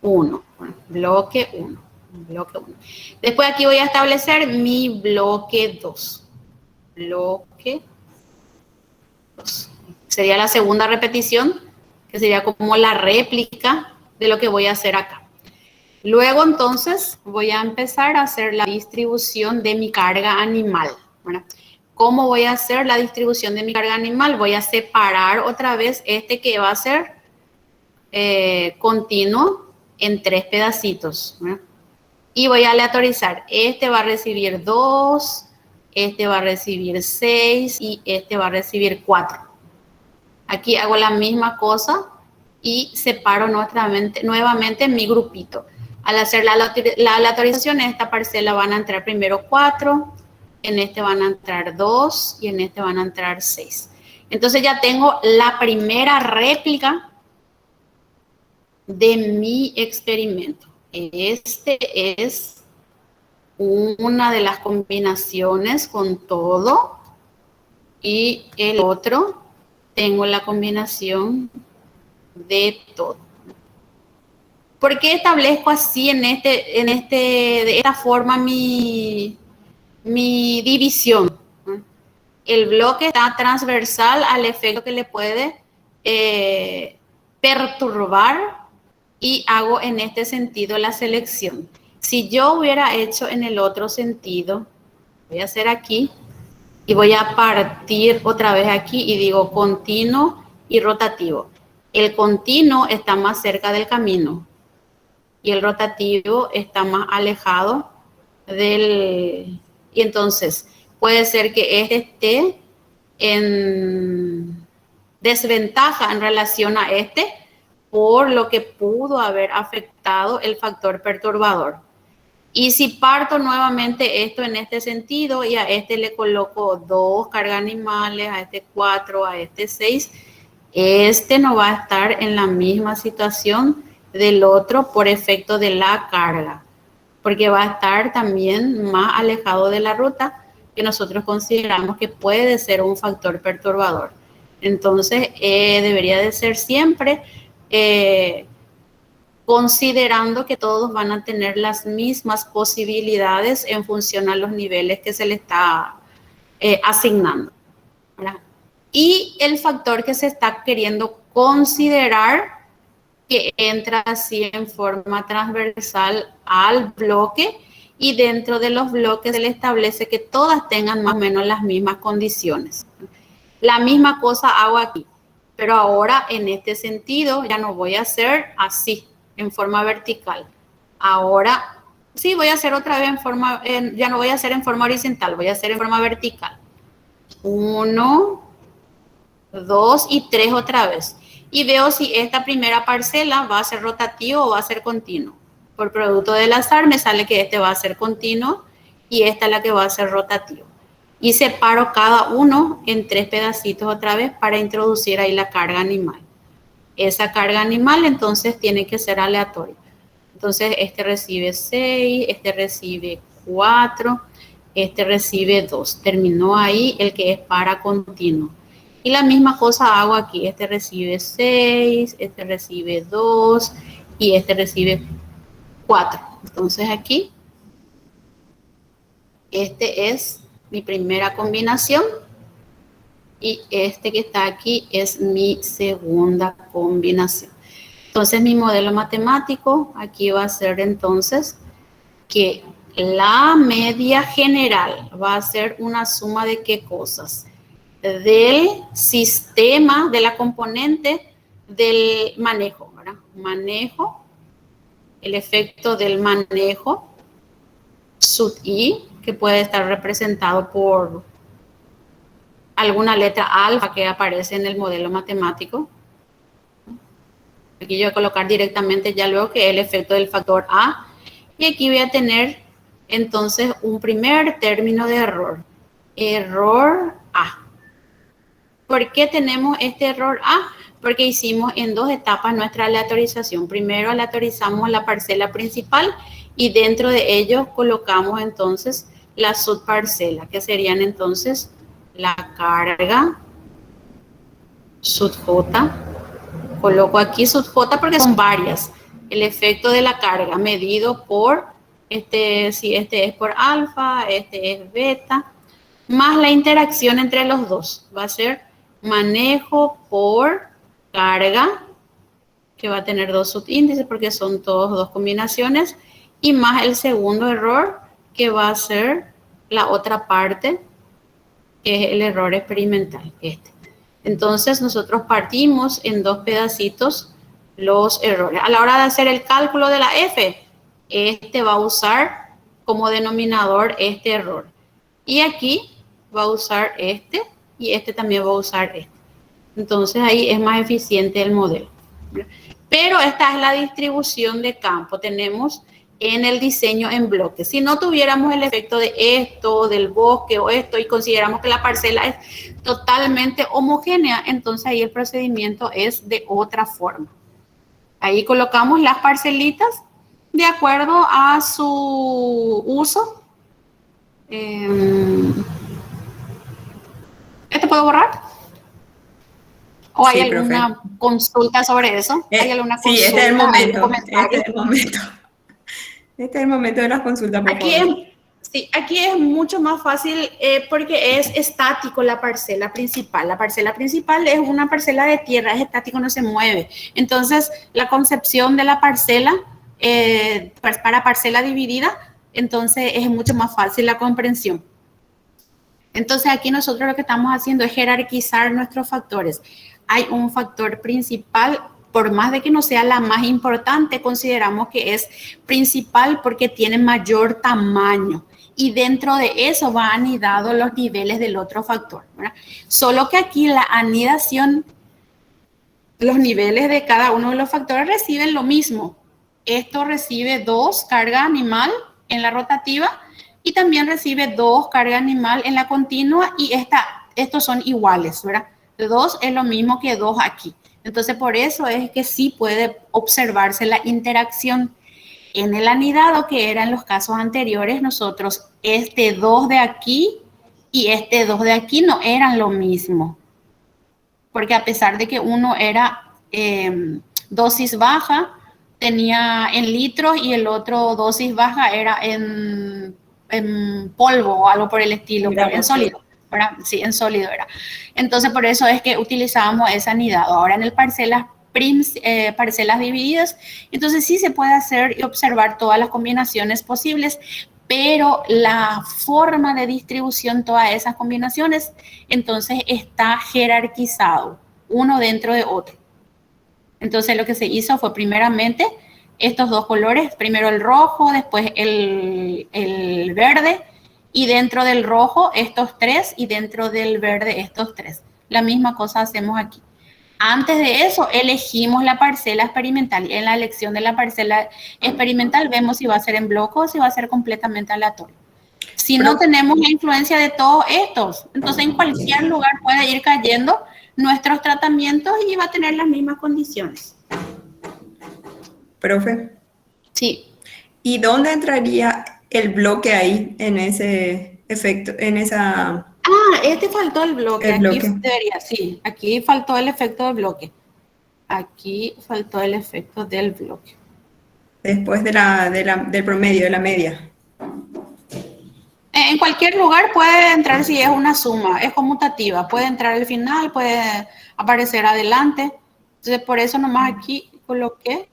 1, bloque 1, bloque 1. Después aquí voy a establecer mi bloque 2. Bloque 2. Sería la segunda repetición, que sería como la réplica de lo que voy a hacer acá. Luego entonces voy a empezar a hacer la distribución de mi carga animal, ¿verdad? ¿Cómo voy a hacer la distribución de mi carga animal? Voy a separar otra vez este que va a ser continuo en 3 pedacitos, ¿verdad? Y voy a aleatorizar. Este va a recibir 2, este va a recibir 6 y este va a recibir 4. Aquí hago la misma cosa y separo nuevamente mi grupito. Al hacer la aleatorización, en esta parcela van a entrar primero 4, en este van a entrar 2 y en este van a entrar 6. Entonces ya tengo la primera réplica de mi experimento. Este es una de las combinaciones con todo y el otro tengo la combinación de todo. ¿Por qué establezco así de esta forma mi división? El bloque está transversal al efecto que le puede perturbar y hago en este sentido la selección. Si yo hubiera hecho en el otro sentido, voy a hacer aquí y voy a partir otra vez aquí y digo continuo y rotativo. El continuo está más cerca del camino y el rotativo está más alejado del... Y entonces puede ser que este esté en desventaja en relación a este por lo que pudo haber afectado el factor perturbador. Y si parto nuevamente esto en este sentido y a este le coloco 2 cargas animales, a este 4, a este 6, este no va a estar en la misma situación del otro por efecto de la carga, porque va a estar también más alejado de la ruta que nosotros consideramos que puede ser un factor perturbador. Entonces, debería de ser siempre considerando que todos van a tener las mismas posibilidades en función a los niveles que se le está asignando, ¿verdad? Y el factor que se está queriendo considerar que entra así en forma transversal al bloque y dentro de los bloques se le establece que todas tengan más o menos las mismas condiciones. La misma cosa hago aquí, pero ahora en este sentido ya no voy a hacer así, en forma vertical. Ahora sí voy a hacer otra vez ya no voy a hacer en forma horizontal, voy a hacer en forma vertical. 1, 2 y 3 otra vez. Y veo si esta primera parcela va a ser rotativo o va a ser continuo. Por producto del azar me sale que este va a ser continuo y esta es la que va a ser rotativo. Y separo cada uno en 3 pedacitos otra vez para introducir ahí la carga animal. Esa carga animal entonces tiene que ser aleatoria. Entonces este recibe 6, este recibe 4, este recibe 2. Terminó ahí el que es para continuo. Y la misma cosa hago aquí. Este recibe 6, este recibe 2 y este recibe 4. Entonces aquí, este es mi primera combinación y este que está aquí es mi segunda combinación. Entonces mi modelo matemático aquí va a ser entonces que la media general va a ser una suma de qué cosas. Del sistema, de la componente del manejo, ¿verdad? Manejo, el efecto del manejo, sub i, que puede estar representado por alguna letra alfa que aparece en el modelo matemático. Aquí yo voy a colocar directamente ya luego que es el efecto del factor A. Y aquí voy a tener entonces un primer término de error. Error A. ¿Por qué tenemos este error A? Porque hicimos en 2 etapas nuestra aleatorización. Primero aleatorizamos la parcela principal y dentro de ello colocamos entonces la subparcela, que serían entonces la carga sub J. Coloco aquí sub J porque son varias. El efecto de la carga medido por, si este es por alfa, este es beta, más la interacción entre los dos. Va a ser manejo por carga, que va a tener 2 subíndices porque son todos 2 combinaciones, y más el segundo error, que va a ser la otra parte, que es el error experimental, Entonces nosotros partimos en 2 pedacitos los errores. A la hora de hacer el cálculo de la F, va a usar como denominador este error. Y aquí va a usar y también va a usar Entonces ahí es más eficiente el modelo. Pero esta es la distribución de campo. Tenemos en el diseño en bloques. Si no tuviéramos el efecto de esto, del bosque o esto, y consideramos que la parcela es totalmente homogénea, entonces ahí el procedimiento es de otra forma. Ahí colocamos las parcelitas de acuerdo a su uso. ¿Puedo borrar? ¿O hay alguna consulta sobre eso? ¿Hay alguna consulta? Sí, este es el momento. Este es el momento de las consultas, por favor. Aquí es mucho más fácil porque es estático la parcela principal. La parcela principal es una parcela de tierra, es estático, no se mueve. Entonces, la concepción de la parcela para parcela dividida, entonces es mucho más fácil la comprensión. Entonces, aquí nosotros lo que estamos haciendo es jerarquizar nuestros factores. Hay un factor principal, por más de que no sea la más importante, consideramos que es principal porque tiene mayor tamaño. Y dentro de eso va anidado los niveles del otro factor, ¿verdad? Solo que aquí la anidación, los niveles de cada uno de los factores reciben lo mismo. Esto recibe 2 carga animal en la rotativa y también recibe 2 carga animal en la continua y estos son iguales, ¿verdad? 2 es lo mismo que 2 aquí. Entonces, por eso es que sí puede observarse la interacción. En el anidado, que era en los casos anteriores, nosotros 2 de aquí y 2 de aquí no eran lo mismo. Porque a pesar de que uno era dosis baja, tenía en litros y el otro dosis baja era en polvo o algo por el estilo, pero en sólido. ¿Verdad? Sí, en sólido era. Entonces, por eso es que utilizábamos ese anidado. Ahora en el parcelas divididas, entonces sí se puede hacer y observar todas las combinaciones posibles, pero la forma de distribución, todas esas combinaciones, entonces está jerarquizado, uno dentro de otro. Entonces lo que se hizo fue primeramente estos 2 colores, primero el rojo, después el verde, y dentro del rojo estos 3 y dentro del verde estos 3. La misma cosa hacemos aquí. Antes de eso, elegimos la parcela experimental. Y en la elección de la parcela experimental vemos si va a ser en bloque o si va a ser completamente aleatorio. Si no tenemos la influencia de todos estos, entonces en cualquier lugar puede ir cayendo nuestros tratamientos y va a tener las mismas condiciones. Profe. Sí. ¿Y dónde entraría el bloque ahí en ese efecto, en esa... faltó el bloque. Aquí faltó el efecto del bloque. Aquí faltó el efecto del bloque. Después del promedio, de la media. En cualquier lugar puede entrar si es una suma, es conmutativa. Puede entrar al final, puede aparecer adelante. Entonces, por eso nomás aquí coloqué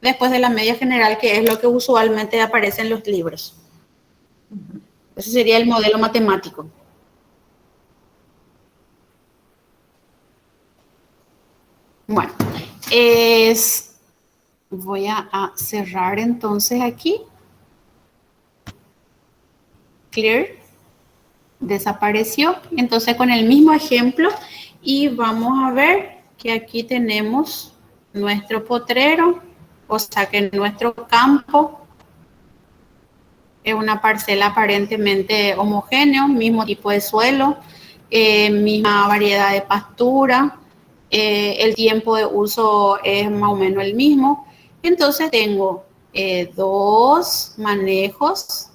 después de la media general, que es lo que usualmente aparece en los libros. Ese sería el modelo matemático. Bueno, voy a cerrar entonces aquí. Clear. Desapareció. Entonces con el mismo ejemplo y vamos a ver que aquí tenemos nuestro potrero, o sea que nuestro campo es una parcela aparentemente homogéneo, mismo tipo de suelo, misma variedad de pastura, el tiempo de uso es más o menos el mismo. Entonces tengo dos manejos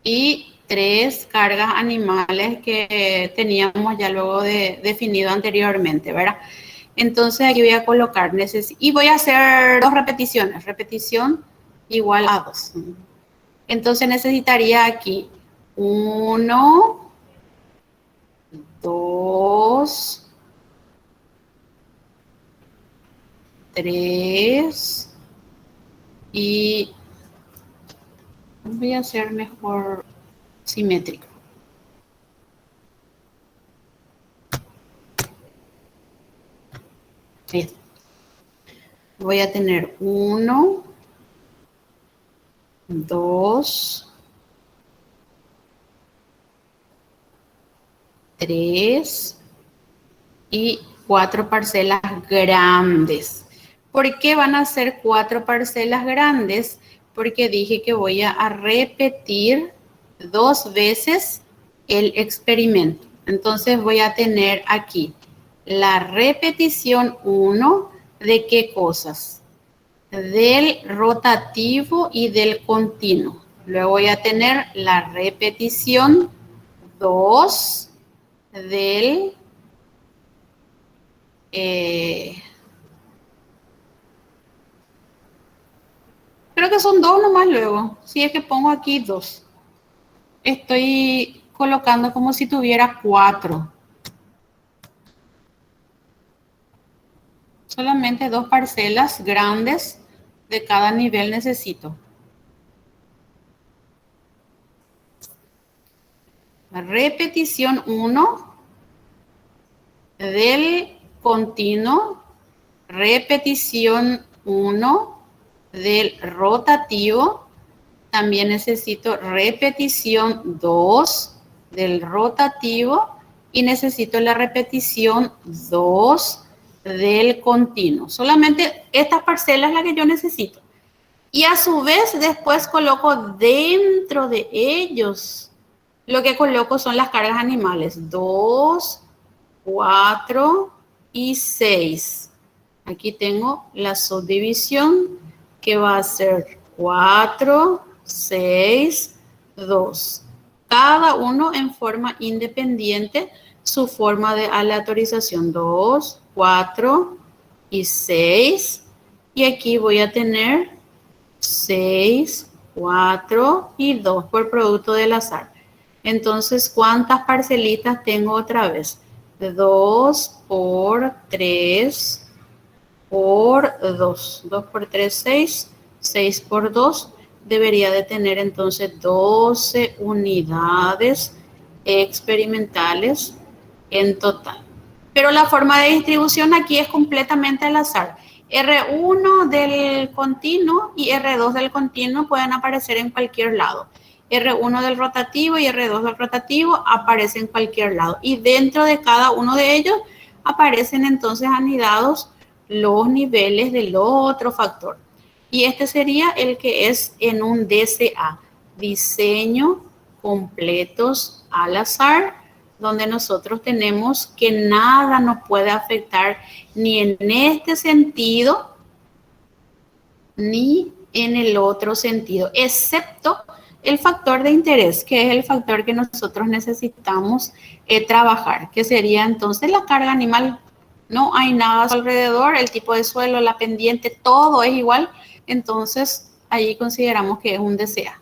y tres cargas animales que teníamos ya luego definido anteriormente, ¿verdad? Entonces aquí voy a colocar, y voy a hacer dos repeticiones, repetición igual a 2. Entonces necesitaría aquí 1, 2, 3 y voy a hacer mejor simétrico. Bien. Voy a tener 1, 2, 3 y 4 parcelas grandes. ¿Por qué van a ser 4 parcelas grandes? Porque dije que voy a repetir 2 veces el experimento. Entonces voy a tener aquí la repetición 1 de qué cosas, del rotativo y del continuo. Luego voy a tener la repetición 2 del creo que son 2 nomás luego. Si es que pongo aquí 2. Estoy colocando como si tuviera 4. Solamente 2 parcelas grandes de cada nivel necesito. Repetición 1 del continuo, repetición 1 del rotativo, también necesito repetición 2 del rotativo y necesito la repetición 2 del continuo. Solamente estas parcelas es la que yo necesito. Y a su vez después coloco dentro de ellos, lo que coloco son las cargas animales, 2, 4 y 6. Aquí tengo la subdivisión que va a ser 4, 6, 2. Cada uno en forma independiente, su forma de aleatorización 2, 4 y 6. Y aquí voy a tener 6, 4 y 2 por producto del azar. Entonces, ¿cuántas parcelitas tengo otra vez? 2 por 3 por 2. 2 por 3, 6. 6 por 2. Debería de tener entonces 12 unidades experimentales en total. Pero la forma de distribución aquí es completamente al azar. R1 del continuo y R2 del continuo pueden aparecer en cualquier lado. R1 del rotativo y R2 del rotativo aparece en cualquier lado. Y dentro de cada uno de ellos aparecen entonces anidados los niveles del otro factor. Y este sería el que es en un DCA, diseño completos al azar, donde nosotros tenemos que nada nos puede afectar ni en este sentido ni en el otro sentido, excepto el factor de interés, que es el factor que nosotros necesitamos trabajar, que sería entonces la carga animal. No hay nada a su alrededor, el tipo de suelo, la pendiente, todo es igual. Entonces, allí consideramos que es un DCA.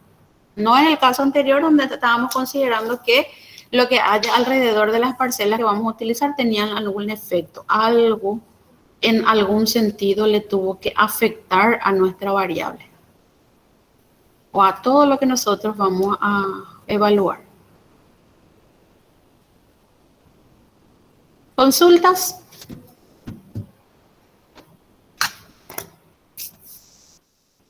No en el caso anterior donde estábamos considerando que lo que haya alrededor de las parcelas que vamos a utilizar tenían algún efecto, algo en algún sentido le tuvo que afectar a nuestra variable o a todo lo que nosotros vamos a evaluar. ¿Consultas?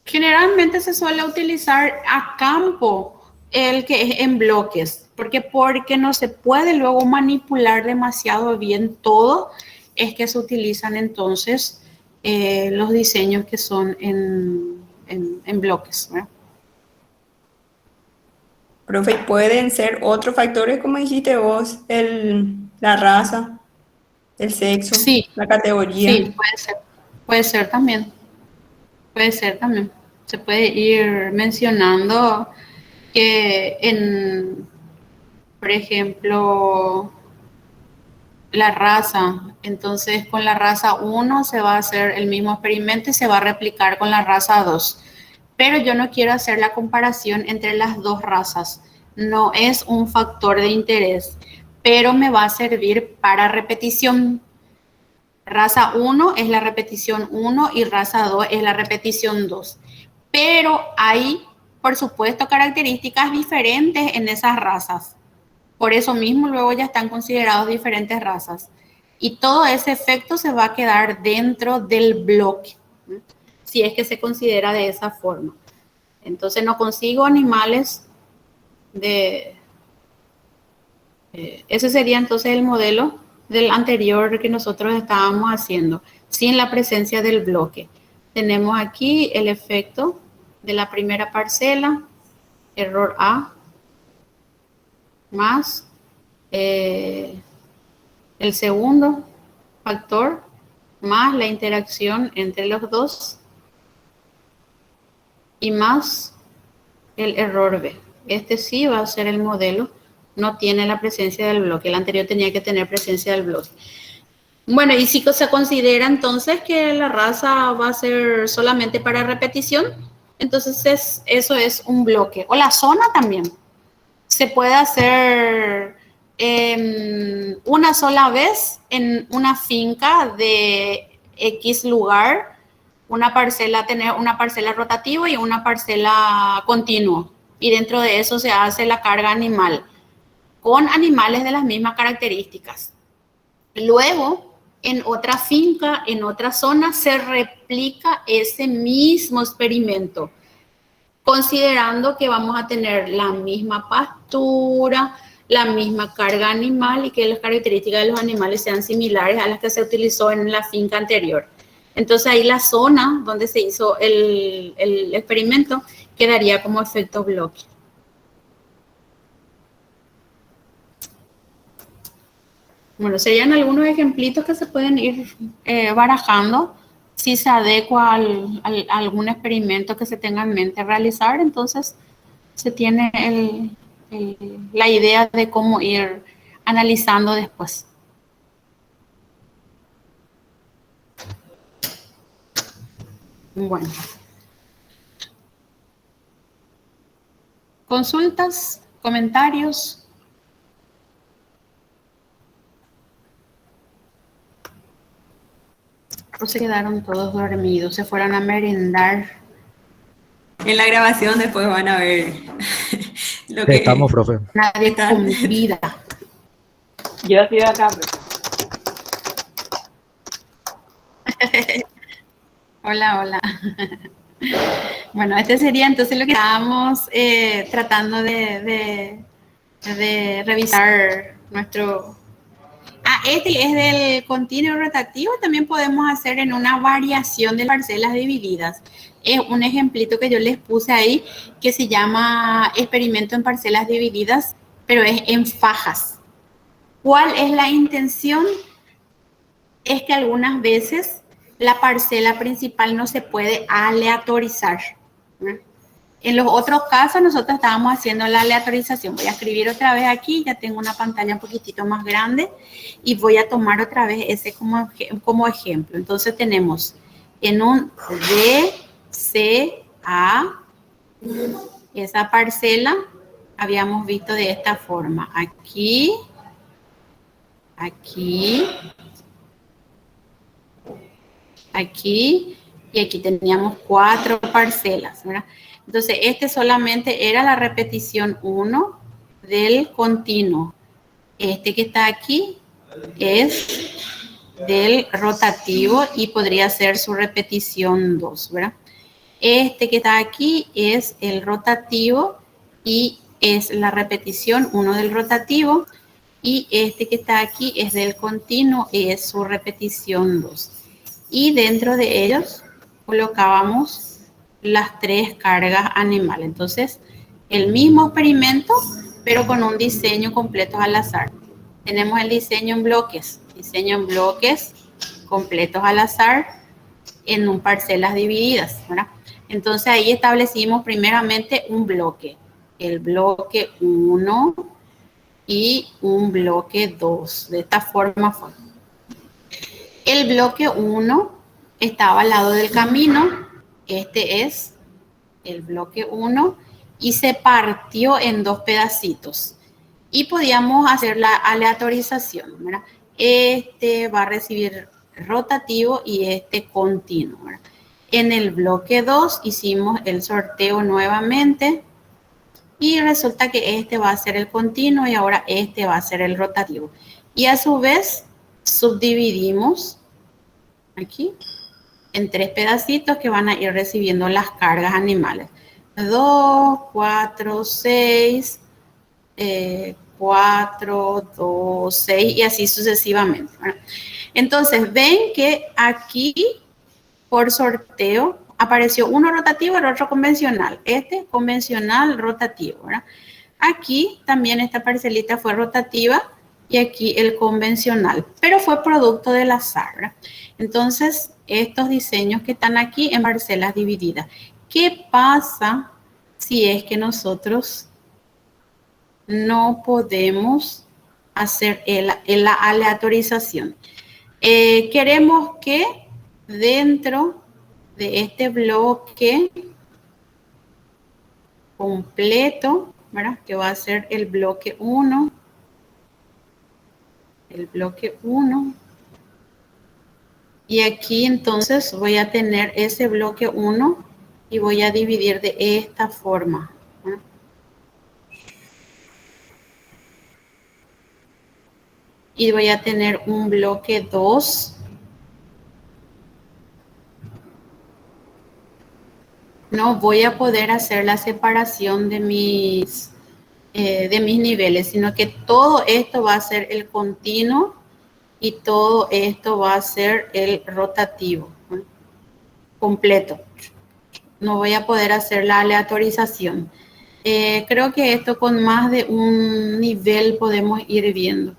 Generalmente se suele utilizar a campo el que es en bloques, porque no se puede luego manipular demasiado bien todo, es que se utilizan entonces los diseños que son en bloques, ¿verdad? Profe, pueden ser otros factores, como dijiste vos, la raza, el sexo, Sí, la categoría. sí, puede ser también, puede ser también. Se puede ir mencionando que por ejemplo, la raza, entonces con la raza 1 se va a hacer el mismo experimento y se va a replicar con la raza 2. Pero yo no quiero hacer la comparación entre las dos razas. No es un factor de interés, pero me va a servir para repetición. Raza 1 es la repetición 1 y raza 2 es la repetición 2. Pero hay, por supuesto, características diferentes en esas razas. Por eso mismo luego ya están considerados diferentes razas. Y todo ese efecto se va a quedar dentro del bloque, ¿sí? Si es que se considera de esa forma. Entonces no consigo animales de... ese sería entonces el modelo del anterior que nosotros estábamos haciendo, sin la presencia del bloque. Tenemos aquí el efecto de la primera parcela, error A, más el segundo factor, más la interacción entre los dos y más el error B. Este sí va a ser el modelo, no tiene la presencia del bloque. El anterior tenía que tener presencia del bloque. Bueno, y si se considera entonces que la raza va a ser solamente para repetición, entonces eso es un bloque. O la zona también. Se puede hacer una sola vez en una finca de X lugar, tener una parcela rotativa y una parcela continua. Y dentro de eso se hace la carga animal, con animales de las mismas características. Luego, en otra finca, en otra zona, se replica ese mismo experimento, considerando que vamos a tener la misma pastura, la misma carga animal y que las características de los animales sean similares a las que se utilizó en la finca anterior. Entonces ahí la zona donde se hizo el experimento quedaría como efecto bloque. Bueno, serían algunos ejemplitos que se pueden ir barajando. Si se adecua a algún experimento que se tenga en mente realizar, entonces se tiene la idea de cómo ir analizando después. Bueno. ¿Consultas? ¿Comentarios? ¿O se quedaron todos dormidos? ¿Se fueron a merendar? En la grabación después van a ver lo que Estamos, profe. Nadie con vida. Yo estoy acá, profe. Hola, hola. Bueno, este sería entonces lo que estábamos tratando de revisar nuestro... este es del continuo rotativo. También podemos hacer en una variación de parcelas divididas. Es un ejemplito que yo les puse ahí que se llama experimento en parcelas divididas, pero es en fajas. ¿Cuál es la intención? Es que algunas veces la parcela principal no se puede aleatorizar. En los otros casos nosotros estábamos haciendo la aleatorización. Voy a escribir otra vez aquí, ya tengo una pantalla un poquitito más grande y voy a tomar otra vez ese como ejemplo. Entonces tenemos en un DCA esa parcela habíamos visto de esta forma. Aquí, aquí, aquí y aquí teníamos 4 parcelas, ¿verdad? Entonces, este solamente era la repetición 1 del continuo. Este que está aquí es del rotativo y podría ser su repetición 2, ¿verdad? Este que está aquí es el rotativo y es la repetición 1 del rotativo. Y este que está aquí es del continuo y es su repetición 2. Y dentro de ellos colocábamos las 3 cargas animales. Entonces, el mismo experimento, pero con un diseño completo al azar. Tenemos el diseño en bloques completos al azar en parcelas divididas, ¿verdad? Entonces, ahí establecimos primeramente un bloque, el bloque 1 y un bloque 2. De esta forma fue. El bloque 1 estaba al lado del camino. Este es el bloque 1 y se partió en 2 pedacitos. Y podíamos hacer la aleatorización, ¿verdad? Este va a recibir rotativo y este continuo, ¿verdad? En el bloque 2 hicimos el sorteo nuevamente. Y resulta que este va a ser el continuo y ahora este va a ser el rotativo. Y a su vez subdividimos aquí en 3 pedacitos que van a ir recibiendo las cargas animales. 2, 4, 6, 4, 2, 6 y así sucesivamente, ¿verdad? Entonces ven que aquí por sorteo apareció uno rotativo y el otro convencional. Este convencional rotativo, ¿verdad? Aquí también esta parcelita fue rotativa y aquí el convencional, pero fue producto del azar, ¿verdad? Entonces, estos diseños que están aquí en parcelas divididas. ¿Qué pasa si es que nosotros no podemos hacer la aleatorización? Queremos que dentro de este bloque completo, ¿verdad? Que va a ser el bloque 1. El bloque 1. Y aquí entonces voy a tener ese bloque 1 y voy a dividir de esta forma, ¿verdad? Y voy a tener un bloque 2. No voy a poder hacer la separación de mis niveles, sino que todo esto va a ser el continuo y todo esto va a ser el rotativo, ¿no? Completo. No voy a poder hacer la aleatorización. Creo que esto con más de un nivel podemos ir viendo.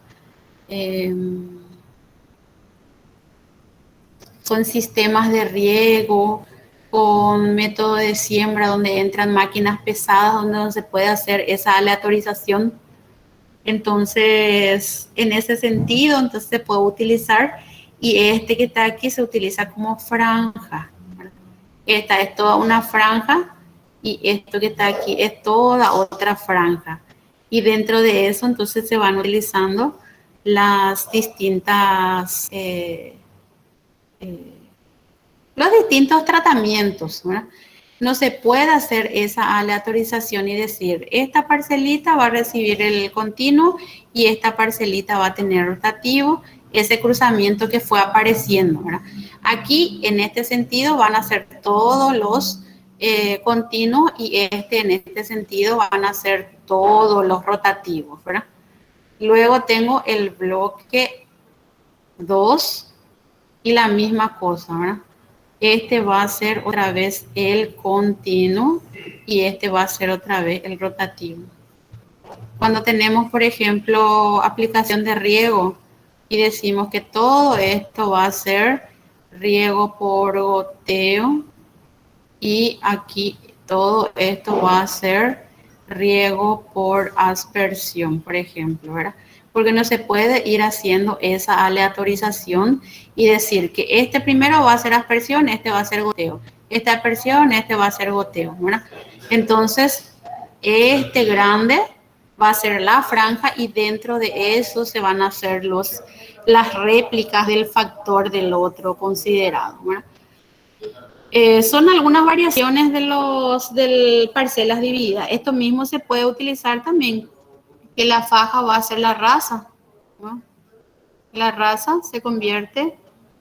Con sistemas de riego, con método de siembra donde entran máquinas pesadas, donde no se puede hacer esa aleatorización. Entonces, en ese sentido, entonces se puede utilizar y este que está aquí se utiliza como franja, ¿verdad? Esta es toda una franja y esto que está aquí es toda otra franja. Y dentro de eso, entonces se van utilizando las distintas los distintos tratamientos, ¿verdad? No se puede hacer esa aleatorización y decir, esta parcelita va a recibir el continuo y esta parcelita va a tener rotativo, ese cruzamiento que fue apareciendo, ¿verdad? Aquí, en este sentido, van a ser todos los continuos y en este sentido van a ser todos los rotativos, ¿verdad? Luego tengo el bloque 2 y la misma cosa, ¿verdad? Este va a ser otra vez el continuo y este va a ser otra vez el rotativo. Cuando tenemos, por ejemplo, aplicación de riego y decimos que todo esto va a ser riego por goteo y aquí todo esto va a ser riego por aspersión, por ejemplo, ¿verdad? Porque no se puede ir haciendo esa aleatorización y decir que este primero va a ser aspersión, este va a ser goteo. Esta aspersión, este va a ser goteo, ¿verdad? Entonces, Este grande va a ser la franja y dentro de eso se van a hacer las réplicas del factor del otro considerado, ¿verdad? Son algunas variaciones de parcelas divididas. Esto mismo se puede utilizar también, que la faja va a ser la raza, ¿no? La raza se convierte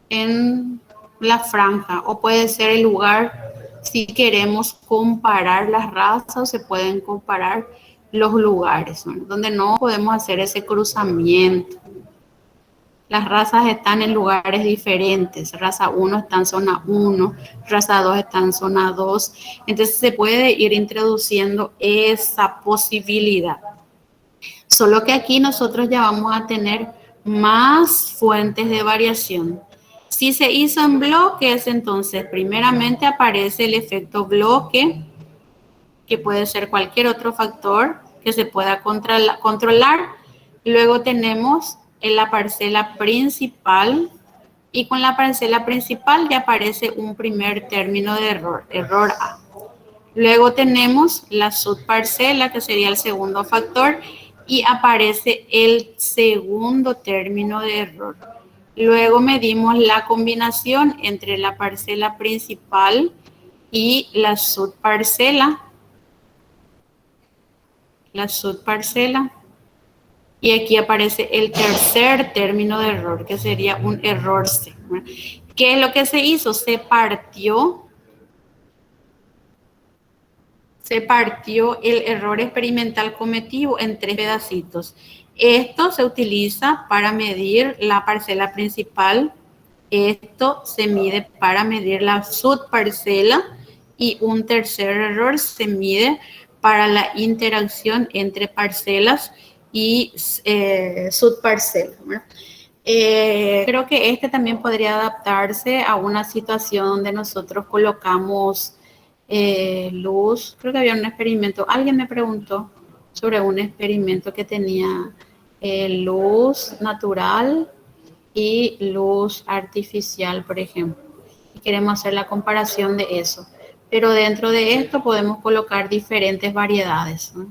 en la franja, o puede ser el lugar. Si queremos comparar las razas, se pueden comparar los lugares, ¿no? Donde no podemos hacer ese cruzamiento. Las razas están en lugares diferentes. Raza 1 está en zona 1, raza 2 está en zona 2. Entonces se puede ir introduciendo esa posibilidad. Solo que aquí nosotros ya vamos a tener más fuentes de variación. Si se hizo en bloques, entonces primeramente aparece el efecto bloque, que puede ser cualquier otro factor que se pueda controlar. Luego tenemos en la parcela principal, y con la parcela principal ya aparece un primer término de error, error A. Luego tenemos la subparcela, que sería el segundo factor, y aparece el segundo término de error. Luego medimos la combinación entre la parcela principal y la subparcela. Y aquí aparece el tercer término de error, que sería un error C. ¿Qué es lo que se hizo? Se partió el error experimental cometido en 3 pedacitos. Esto se utiliza para medir la parcela principal, esto se mide para medir la subparcela, y un tercer error se mide para la interacción entre parcelas y subparcelas. Creo que este también podría adaptarse a una situación donde nosotros colocamos luz. Creo que había un experimento, alguien me preguntó sobre un experimento que tenía luz natural y luz artificial, por ejemplo. Y queremos hacer la comparación de eso. Pero dentro de esto podemos colocar diferentes variedades, ¿no?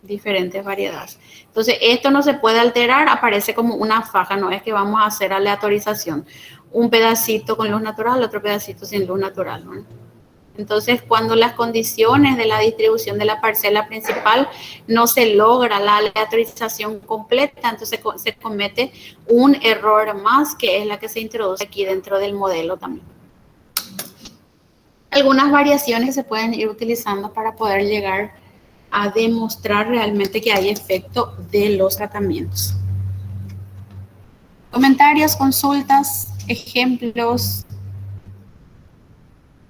Diferentes variedades. Entonces, esto no se puede alterar, aparece como una faja, no es que vamos a hacer aleatorización. Un pedacito con luz natural, otro pedacito sin luz natural, ¿no? Entonces, cuando las condiciones de la distribución de la parcela principal no se logra la aleatorización completa, entonces se comete un error más, que es la que se introduce aquí dentro del modelo también. Algunas variaciones que se pueden ir utilizando para poder llegar a demostrar realmente que hay efecto de los tratamientos. Comentarios, consultas, ejemplos.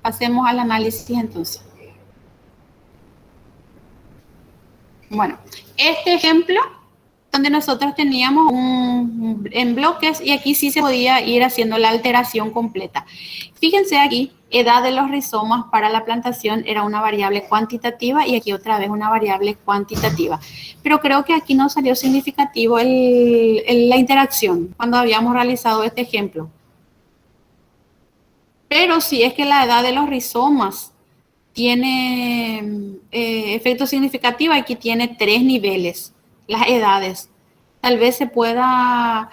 Pasemos al análisis entonces. Bueno, este ejemplo donde nosotros teníamos en bloques, y aquí sí se podía ir haciendo la alteración completa. Fíjense aquí, edad de los rizomas para la plantación era una variable cuantitativa, y aquí otra vez una variable cuantitativa. Pero creo que aquí no salió significativo la interacción cuando habíamos realizado este ejemplo. Pero si es que la edad de los rizomas tiene efecto significativo, aquí tiene 3 niveles, las edades. Tal vez se pueda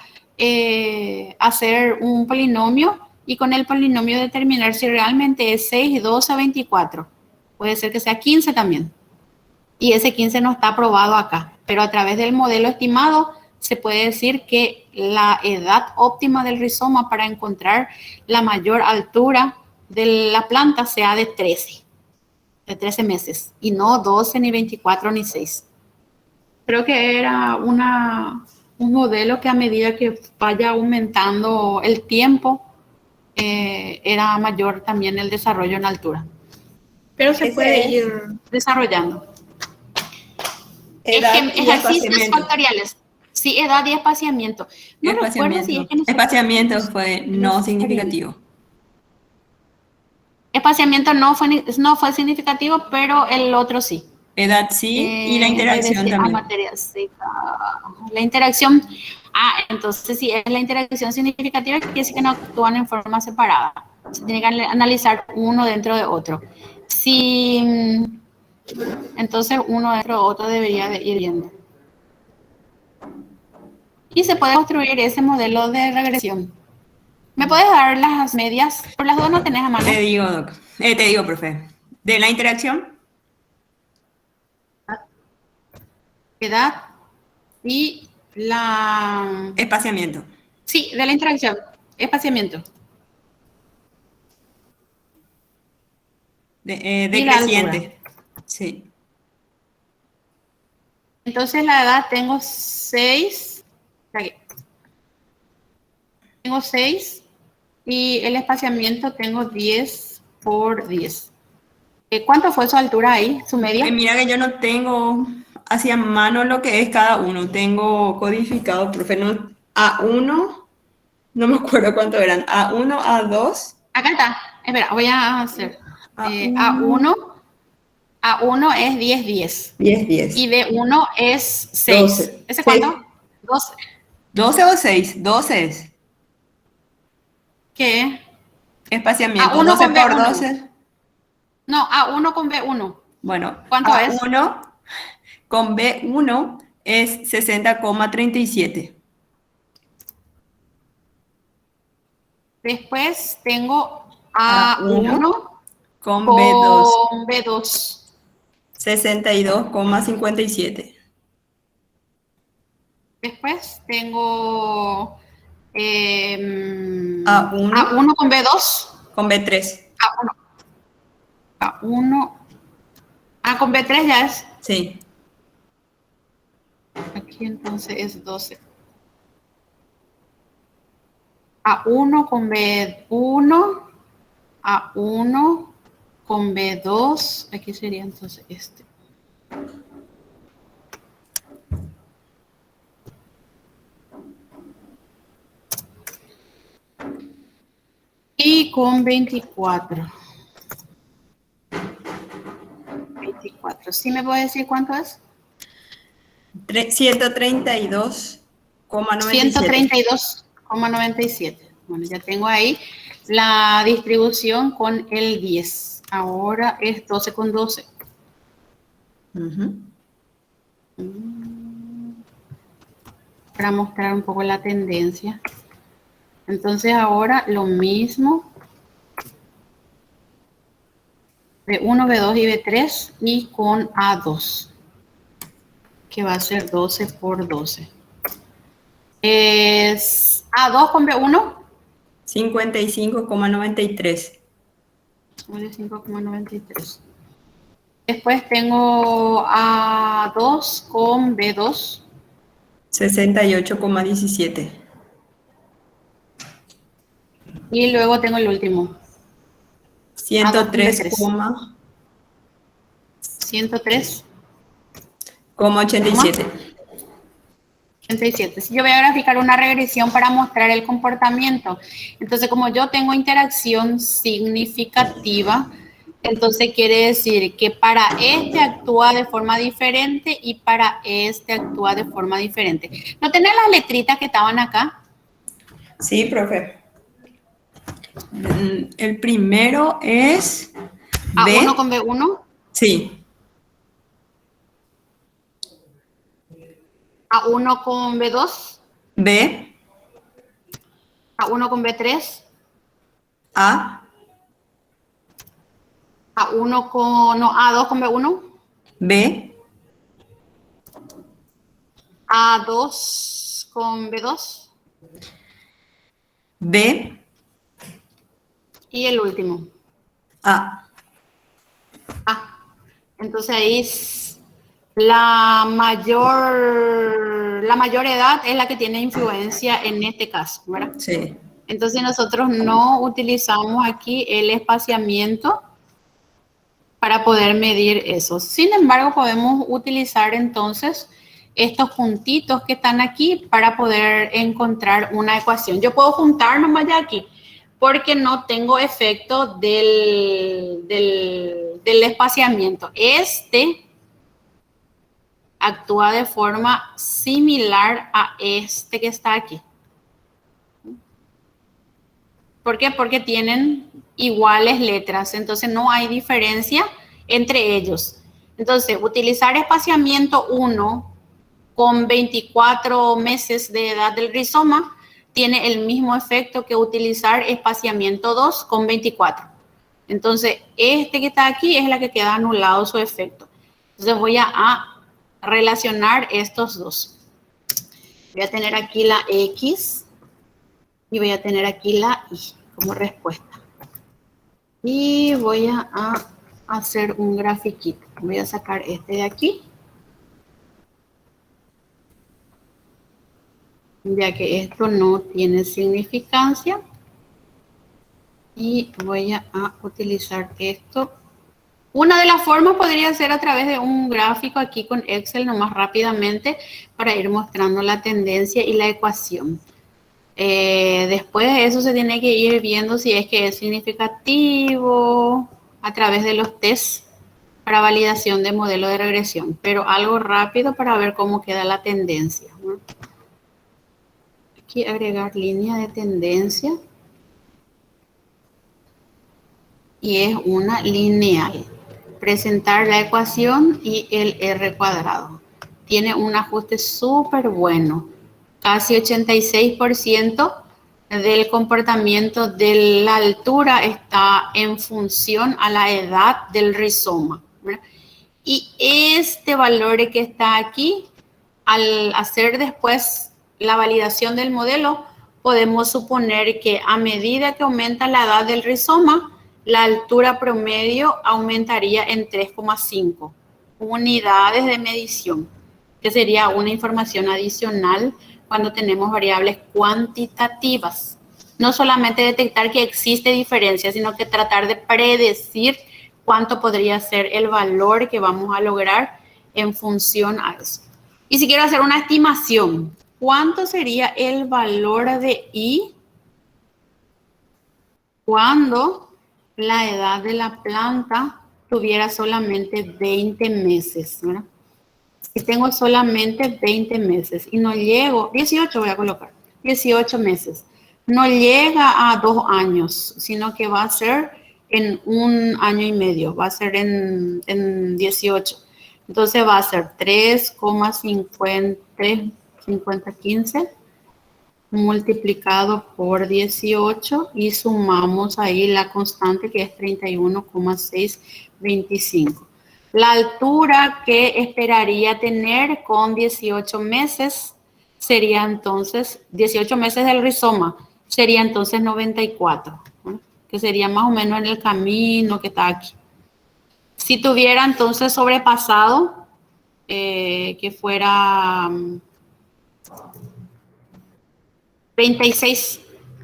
hacer un polinomio, y con el polinomio determinar si realmente es 6, 12, 24. Puede ser que sea 15 también. Y ese 15 no está aprobado acá. Pero a través del modelo estimado se puede decir que la edad óptima del rizoma para encontrar la mayor altura de la planta sea de 13 meses, y no 12, ni 24, ni 6. Creo que era un modelo que a medida que vaya aumentando el tiempo, era mayor también el desarrollo en altura. Pero se puede ir desarrollando. Ejercicios factoriales. Sí, edad y espaciamiento. No recuerdo si es que espaciamiento fue no significativo. Espaciamiento no fue significativo, pero el otro sí. Edad sí, y la interacción también. Materia seca. La interacción, entonces si es la interacción significativa, quiere decir que no actúan en forma separada. Se tiene que analizar uno dentro de otro. Si entonces uno dentro otro debería de ir viendo. Y se puede construir ese modelo de regresión. ¿Me puedes dar las medias? Por las dos no tenés a mano. Te digo, doc. Te digo, profe. De la interacción, Edad y la... espaciamiento. Sí, de la interacción. Espaciamiento. Y la Decreciente. Sí. Entonces la edad tengo 6. Tengo 6 y el espaciamiento tengo 10 por 10. ¿Cuánto fue su altura ahí, su media? Mira que yo no tengo hacia mano lo que es cada uno. Tengo codificado, profe, no, A1, no me acuerdo cuánto eran. A1, A2. Acá está. Espera, voy a hacer. A1. A1 es 10, 10. 10, 10. Y B1 es 6. 12. ¿Ese cuánto? 12. 12 o 6, 12 es. ¿Qué? Espaciamiento, A1 12 con por B1. 12. No, A1 con B1. Bueno, ¿Cuánto es? A1 con B1 es 60,37. Después tengo A1 con B2. con B2. 62,57. Después tengo A1 con B2. con B3. A1. Con B3 ya es. Sí. Aquí entonces es 12. A1 con B1. A1 con B2. Aquí sería entonces este. Y con 24. 24. ¿Sí me puede decir cuánto es? 132,97. 132,97. Bueno, ya tengo ahí la distribución con el 10. Ahora es 12 con 12. Para mostrar un poco la tendencia. Entonces ahora lo mismo. B1, B2 y B3 y con A2. Que va a ser 12 por 12. Es A2 con B1. 55,93. 55,93. Después tengo A2 con B2. 68,17. Y luego tengo el último. 103,87. 87. Si yo voy a graficar una regresión para mostrar el comportamiento. Entonces, como yo tengo interacción significativa, entonces quiere decir que para este actúa de forma diferente y para este actúa de forma diferente. ¿No tenés las letritas que estaban acá? Sí, profe. El primero es B. A1 con B1. Sí. A1 con B2. B. A1 con B3. A. A1 con... No, A2 con B1. B. A2 con B2. B. Y el último. A. Entonces ahí la mayor edad es la que tiene influencia en este caso, ¿verdad? Sí. Entonces nosotros no utilizamos aquí el espaciamiento para poder medir eso. Sin embargo, podemos utilizar entonces estos puntitos que están aquí para poder encontrar una ecuación. Yo puedo juntar nomás ya aquí, porque no tengo efecto del espaciamiento. Este actúa de forma similar a este que está aquí. ¿Por qué? Porque tienen iguales letras, entonces no hay diferencia entre ellos. Entonces, utilizar espaciamiento 1 con 24 meses de edad del rizoma tiene el mismo efecto que utilizar espaciamiento 2 con 24. Entonces, este que está aquí es la que queda anulado su efecto. Entonces, voy a relacionar estos dos. Voy a tener aquí la X y voy a tener aquí la Y como respuesta. Y voy a hacer un grafiquito. Voy a sacar este de aquí, ya que esto no tiene significancia. Y voy a utilizar esto. Una de las formas podría ser a través de un gráfico aquí con Excel nomás rápidamente para ir mostrando la tendencia y la ecuación. Después de eso se tiene que ir viendo si es que es significativo a través de los tests para validación de modelo de regresión, pero algo rápido para ver cómo queda la tendencia, ¿no? Aquí agregar línea de tendencia y es una lineal. Presentar la ecuación y el R cuadrado. Tiene un ajuste súper bueno. Casi 86% del comportamiento de la altura está en función a la edad del rizoma, ¿verdad? Y este valor que está aquí, al hacer después la validación del modelo, podemos suponer que a medida que aumenta la edad del rizoma, la altura promedio aumentaría en 3,5 unidades de medición, que sería una información adicional cuando tenemos variables cuantitativas. No solamente detectar que existe diferencia, sino que tratar de predecir cuánto podría ser el valor que vamos a lograr en función a eso. Y si quiero hacer una estimación, ¿cuánto sería el valor de I cuando la edad de la planta tuviera solamente 20 meses, ¿verdad? Si tengo solamente 20 meses y no llego, 18 voy a colocar, 18 meses, no llega a 2 años, sino que va a ser en 1 año y medio, va a ser en 18. Entonces va a ser 3,5015 multiplicado por 18 y sumamos ahí la constante que es 31,625. La altura que esperaría tener con 18 meses sería entonces, 18 meses del rizoma, sería entonces 94, ¿no? Que sería más o menos en el camino que está aquí. Si tuviera entonces sobrepasado, que fuera 36,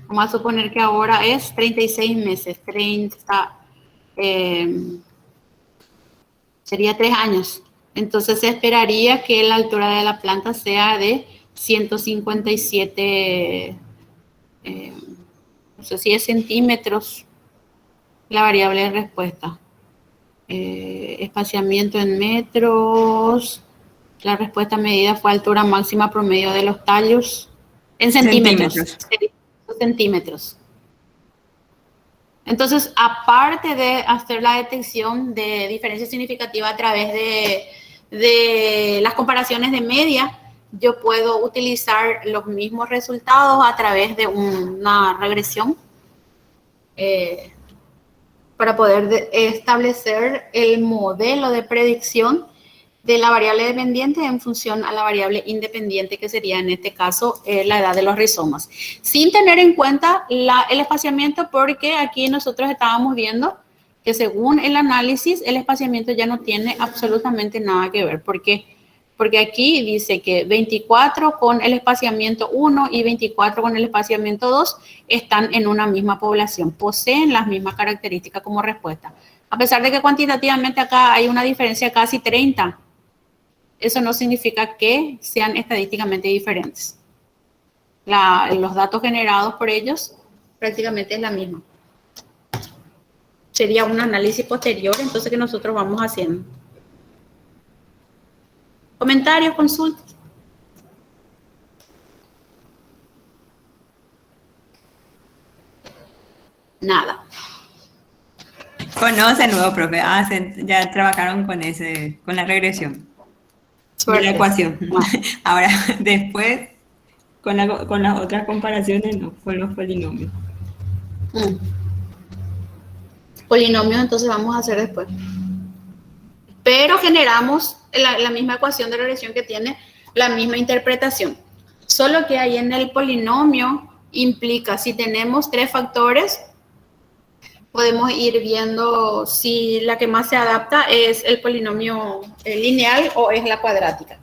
vamos a suponer que ahora es 36 meses, 30, sería 3 años. Entonces se esperaría que la altura de la planta sea de 157, no sé si es centímetros, la variable de respuesta. Espaciamiento en metros, la respuesta medida fue altura máxima promedio de los tallos en centímetros. Centímetros. Entonces, aparte de hacer la detección de diferencia significativa a través de las comparaciones de media, yo puedo utilizar los mismos resultados a través de una regresión para poder establecer el modelo de predicción de la variable dependiente en función a la variable independiente, que sería en este caso la edad de los rizomas, sin tener en cuenta el espaciamiento, porque aquí nosotros estábamos viendo que según el análisis el espaciamiento ya no tiene absolutamente nada que ver. ¿Por qué? Porque aquí dice que 24 con el espaciamiento 1 y 24 con el espaciamiento 2 están en una misma población, poseen las mismas características como respuesta. A pesar de que cuantitativamente acá hay una diferencia casi 30, eso no significa que sean estadísticamente diferentes. Los datos generados por ellos prácticamente es la misma. Sería un análisis posterior, entonces, que nosotros vamos haciendo. ¿Comentarios, consultas? Nada. Conocen nuevo, profe. Ya trabajaron con la regresión de la Suerte. ecuación. Bueno. Ahora, después, con las otras comparaciones, no, con los polinomios. Mm. Polinomios, entonces vamos a hacer después. Pero generamos la misma ecuación de regresión que tiene la misma interpretación. Solo que ahí en el polinomio implica, si tenemos 3 factores, podemos ir viendo si la que más se adapta es el polinomio lineal o es la cuadrática.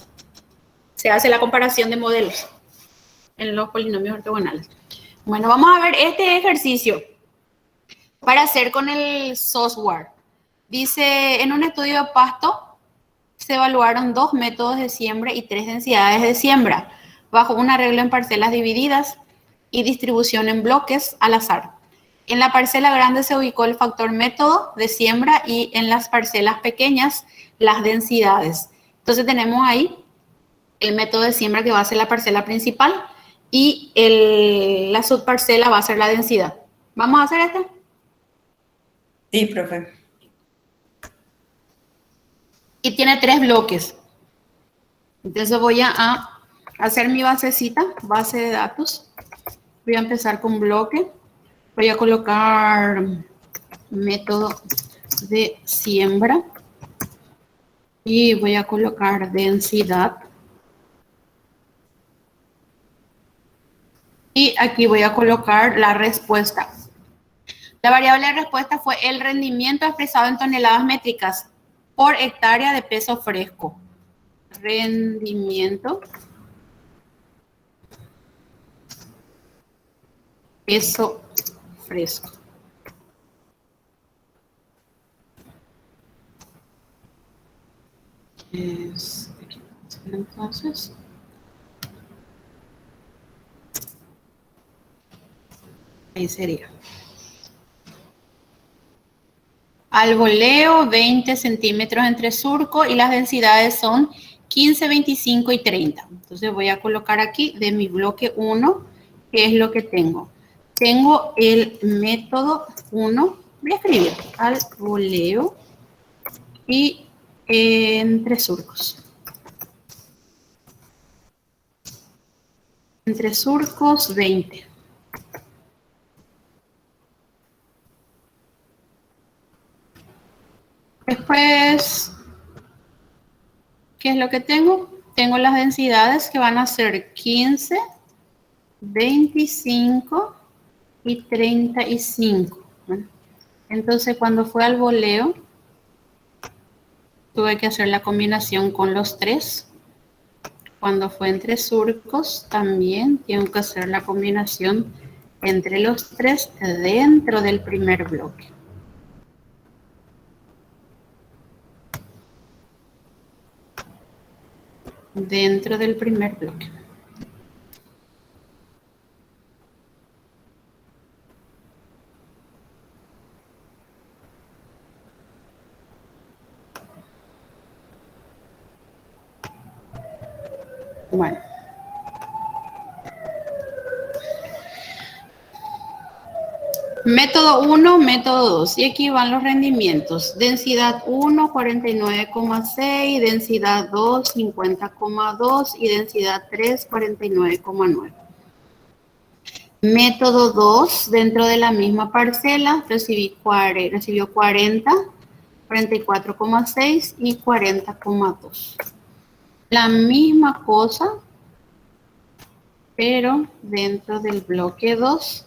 Se hace la comparación de modelos en los polinomios ortogonales. Bueno, vamos a ver este ejercicio para hacer con el software. Dice, en un estudio de pasto se evaluaron 2 métodos de siembra y 3 densidades de siembra, bajo un arreglo en parcelas divididas y distribución en bloques al azar. En la parcela grande se ubicó el factor método de siembra y en las parcelas pequeñas las densidades. Entonces tenemos ahí el método de siembra que va a ser la parcela principal y la subparcela va a ser la densidad. ¿Vamos a hacer este? Sí, profe. Y tiene 3 bloques. Entonces voy a hacer mi basecita, base de datos. Voy a empezar con bloque. Voy a colocar método de siembra. Y voy a colocar densidad. Y aquí voy a colocar la respuesta. La variable de respuesta fue el rendimiento expresado en toneladas métricas por hectárea de peso fresco. Rendimiento. Peso fresco. Entonces, ahí sería. Al voleo, 20 centímetros entre surco y las densidades son 15, 25 y 30. Entonces voy a colocar aquí de mi bloque 1, ¿qué es lo que tengo? Tengo el método 1, voy a escribir al voleo y entre surcos. Entre surcos, 20. Después, ¿qué es lo que tengo? Tengo las densidades que van a ser 15, 25 y 35. Entonces, cuando fue al voleo, tuve que hacer la combinación con los 3. Cuando fue entre surcos, también tengo que hacer la combinación entre los 3 dentro del primer bloque. Dentro del primer bloque. Bueno. Método 1, método 2. Y aquí van los rendimientos. Densidad 1, 49,6. Densidad 2, 50,2. Y densidad 3, 49,9. Método 2, dentro de la misma parcela, recibió 40, 44,6 y 40,2. La misma cosa, pero dentro del bloque 2.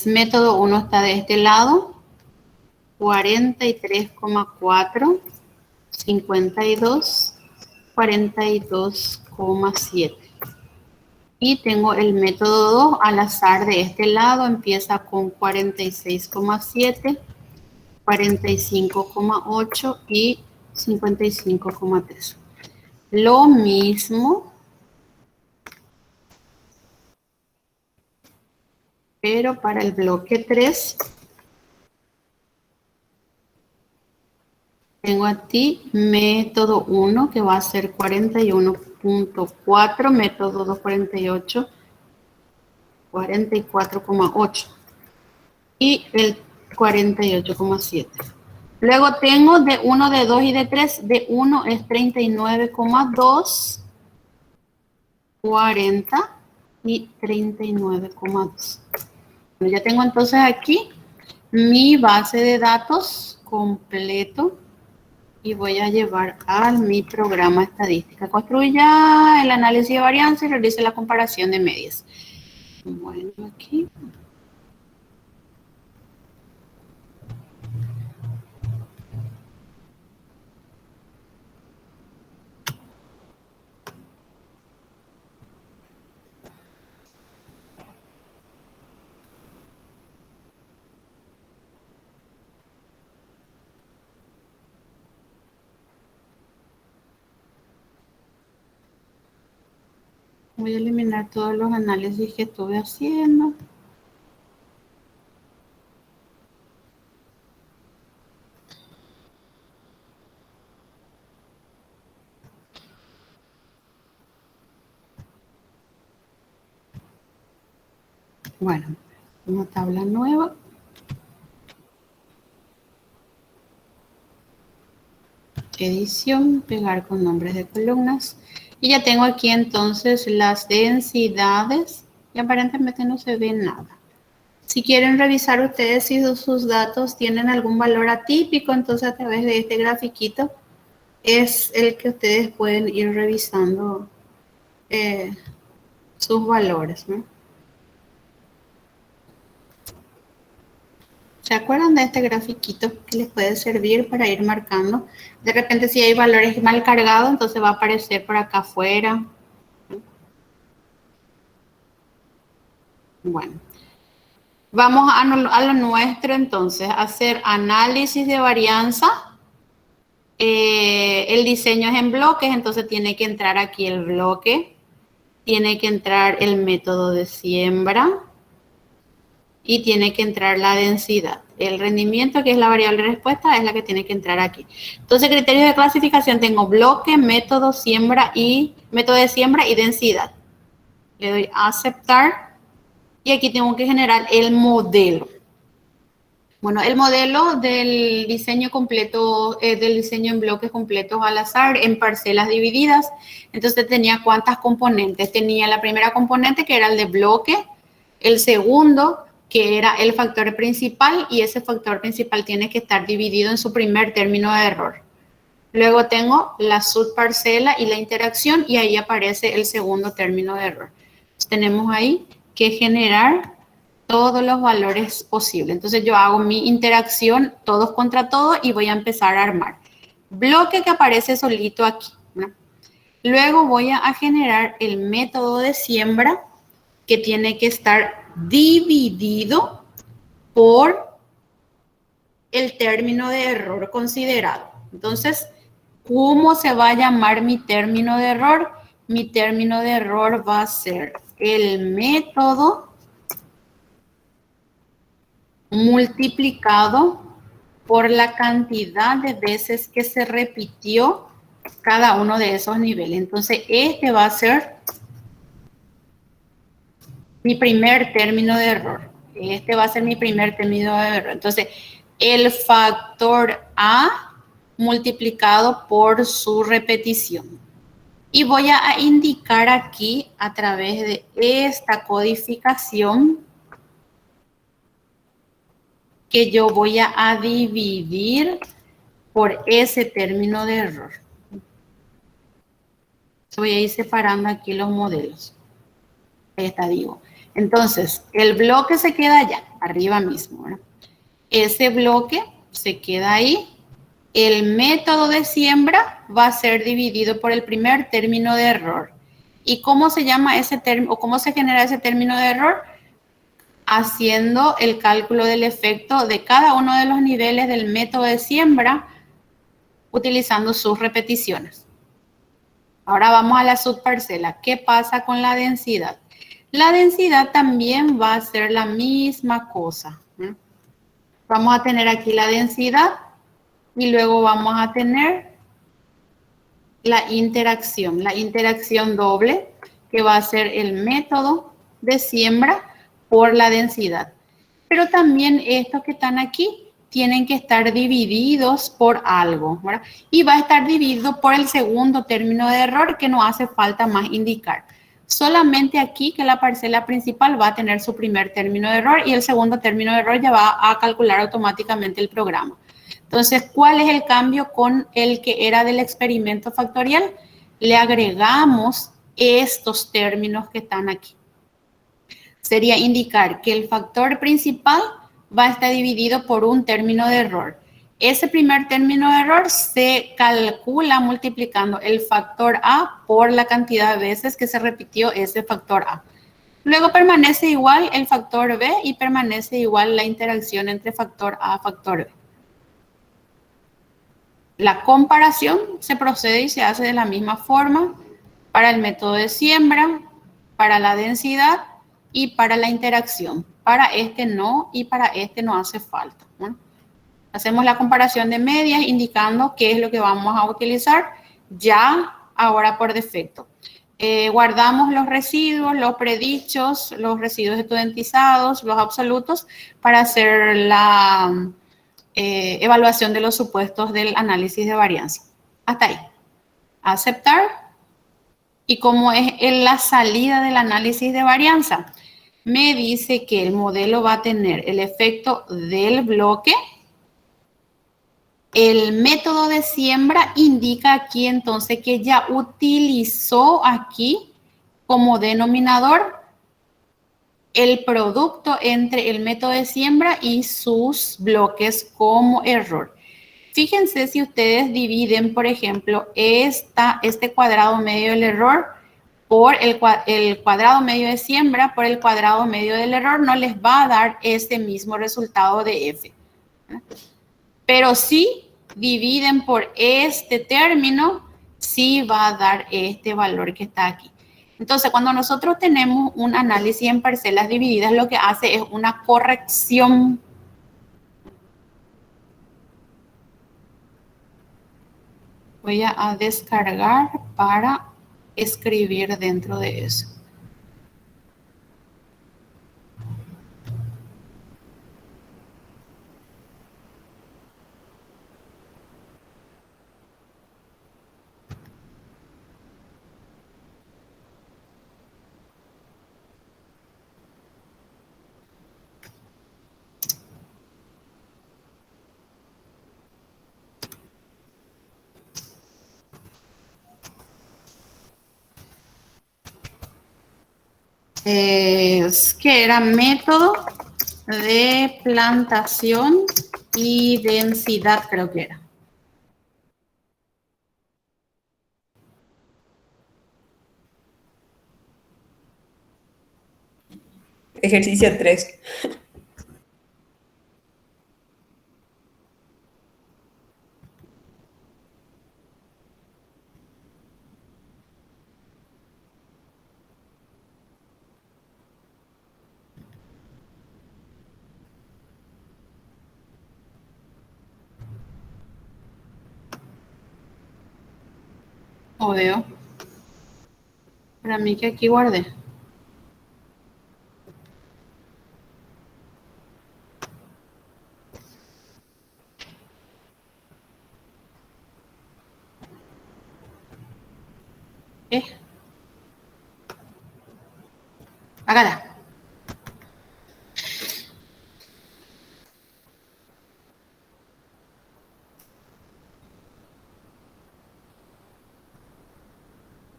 Método 1 está de este lado, 43,4, 52, 42,7. Y tengo el método 2 al azar de este lado, empieza con 46,7, 45,8 y 55,3. Lo mismo, pero para el bloque 3, tengo aquí método 1 que va a ser 41,9, 44.4, método 248, 44,8 y el 48,7. Luego tengo de 1, de 2 y de 3. De 1 es 39,2, 40 y 39,2. Bueno, ya tengo entonces aquí mi base de datos completo y voy a llevar a mi programa estadística. Construya el análisis de varianza y realice la comparación de medias. Bueno, aquí. Voy a eliminar todos los análisis que estuve haciendo. Bueno, una tabla nueva. Edición, pegar con nombres de columnas. Y ya tengo aquí entonces las densidades y aparentemente no se ve nada. Si quieren revisar ustedes si sus datos tienen algún valor atípico, entonces a través de este grafiquito es el que ustedes pueden ir revisando sus valores, ¿no? ¿Se acuerdan de este grafiquito que les puede servir para ir marcando? De repente si hay valores mal cargados, entonces va a aparecer por acá afuera. Bueno, vamos a lo nuestro entonces, hacer análisis de varianza. El diseño es en bloques, entonces tiene que entrar aquí el bloque. Tiene que entrar el método de siembra. Y tiene que entrar la densidad. El rendimiento, que es la variable de respuesta, es la que tiene que entrar aquí. Entonces, criterios de clasificación, tengo bloque, método, siembra y método de siembra y densidad. Le doy a aceptar y aquí tengo que generar el modelo. Bueno, el modelo del diseño completo, del diseño en bloques completos al azar, en parcelas divididas. Entonces tenía cuántas componentes. Tenía la primera componente que era el de bloque, el segundo que era el factor principal y ese factor principal tiene que estar dividido en su primer término de error. Luego tengo la subparcela y la interacción y ahí aparece el segundo término de error. Entonces, tenemos ahí que generar todos los valores posibles. Entonces yo hago mi interacción todos contra todos y voy a empezar a armar. Bloque que aparece solito aquí, ¿no? Luego voy a generar el método de siembra que tiene que estar dividido por el término de error considerado. Entonces, ¿cómo se va a llamar mi término de error? Mi término de error va a ser el método multiplicado por la cantidad de veces que se repitió cada uno de esos niveles. Entonces, este va a ser mi primer término de error. Este va a ser mi primer término de error. Entonces, el factor A multiplicado por su repetición. Y voy a indicar aquí a través de esta codificación que yo voy a dividir por ese término de error. Voy a ir separando aquí los modelos. Ahí está, digo. Entonces, el bloque se queda allá, arriba mismo, ¿verdad? Ese bloque se queda ahí. El método de siembra va a ser dividido por el primer término de error. ¿Y cómo se llama ese término, o cómo se genera ese término de error? Haciendo el cálculo del efecto de cada uno de los niveles del método de siembra utilizando sus repeticiones. Ahora vamos a la subparcela. ¿Qué pasa con la densidad? La densidad también va a ser la misma cosa. Vamos a tener aquí la densidad y luego vamos a tener la interacción doble, que va a ser el método de siembra por la densidad. Pero también estos que están aquí tienen que estar divididos por algo, ¿verdad? Y va a estar dividido por el segundo término de error, que no hace falta más indicar. Solamente aquí que la parcela principal va a tener su primer término de error y el segundo término de error ya va a calcular automáticamente el programa. Entonces, ¿cuál es el cambio con el que era del experimento factorial? Le agregamos estos términos que están aquí. Sería indicar que el factor principal va a estar dividido por un término de error. Ese primer término de error se calcula multiplicando el factor A por la cantidad de veces que se repitió ese factor A. Luego permanece igual el factor B y permanece igual la interacción entre factor A y factor B. La comparación se procede y se hace de la misma forma para el método de siembra, para la densidad y para la interacción. Para este no y para este no hace falta, ¿no? Hacemos la comparación de medias indicando qué es lo que vamos a utilizar ya ahora por defecto. Guardamos los residuos, los predichos, los residuos estudiantizados, los absolutos para hacer la evaluación de los supuestos del análisis de varianza. Hasta ahí. Aceptar. Y como es en la salida del análisis de varianza, me dice que el modelo va a tener el efecto del bloque. El método de siembra indica aquí entonces que ya utilizó aquí como denominador el producto entre el método de siembra y sus bloques como error. Fíjense si ustedes dividen, por ejemplo, este cuadrado medio del error por el cuadrado medio de siembra por el cuadrado medio del error, no les va a dar este mismo resultado de F. Pero si dividen por este término, sí va a dar este valor que está aquí. Entonces, cuando nosotros tenemos un análisis en parcelas divididas, lo que hace es una corrección. Voy a descargar para escribir dentro de eso. Que era método de plantación y densidad, creo que era. Ejercicio 3. O veo. Para mí que aquí guardé. Acá está.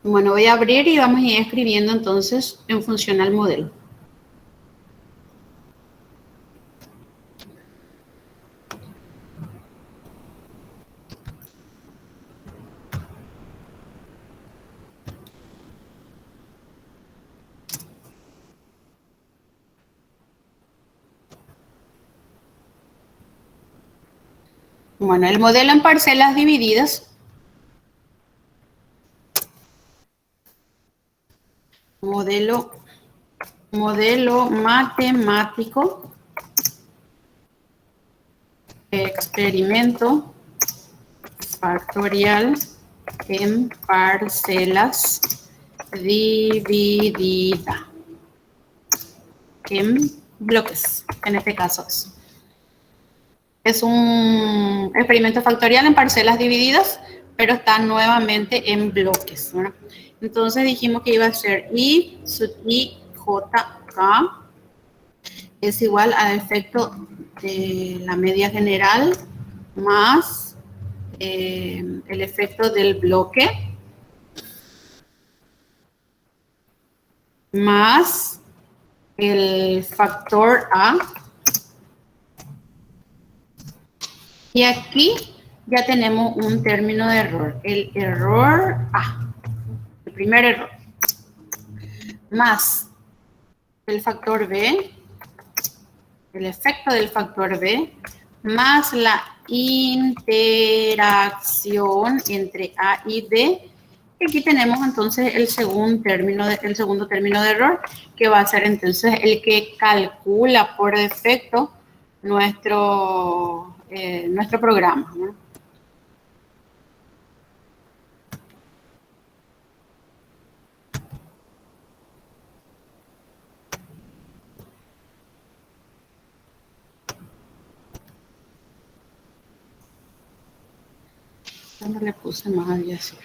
Bueno, voy a abrir y vamos a ir escribiendo entonces en función al modelo. Bueno, el modelo en parcelas divididas. Modelo matemático, experimento factorial en parcelas divididas en bloques, en este caso es un experimento factorial en parcelas divididas, pero está nuevamente en bloques, ¿verdad? Entonces dijimos que iba a ser I sub I J K es igual al efecto de la media general más el efecto del bloque más el factor A. Y aquí ya tenemos un término de error. El error A, el primer error, más el factor B, el efecto del factor B, más la interacción entre A y B. Aquí tenemos entonces el segundo término de error, que va a ser entonces el que calcula por defecto nuestro programa, ¿no? ¿Dónde le puse más aviación?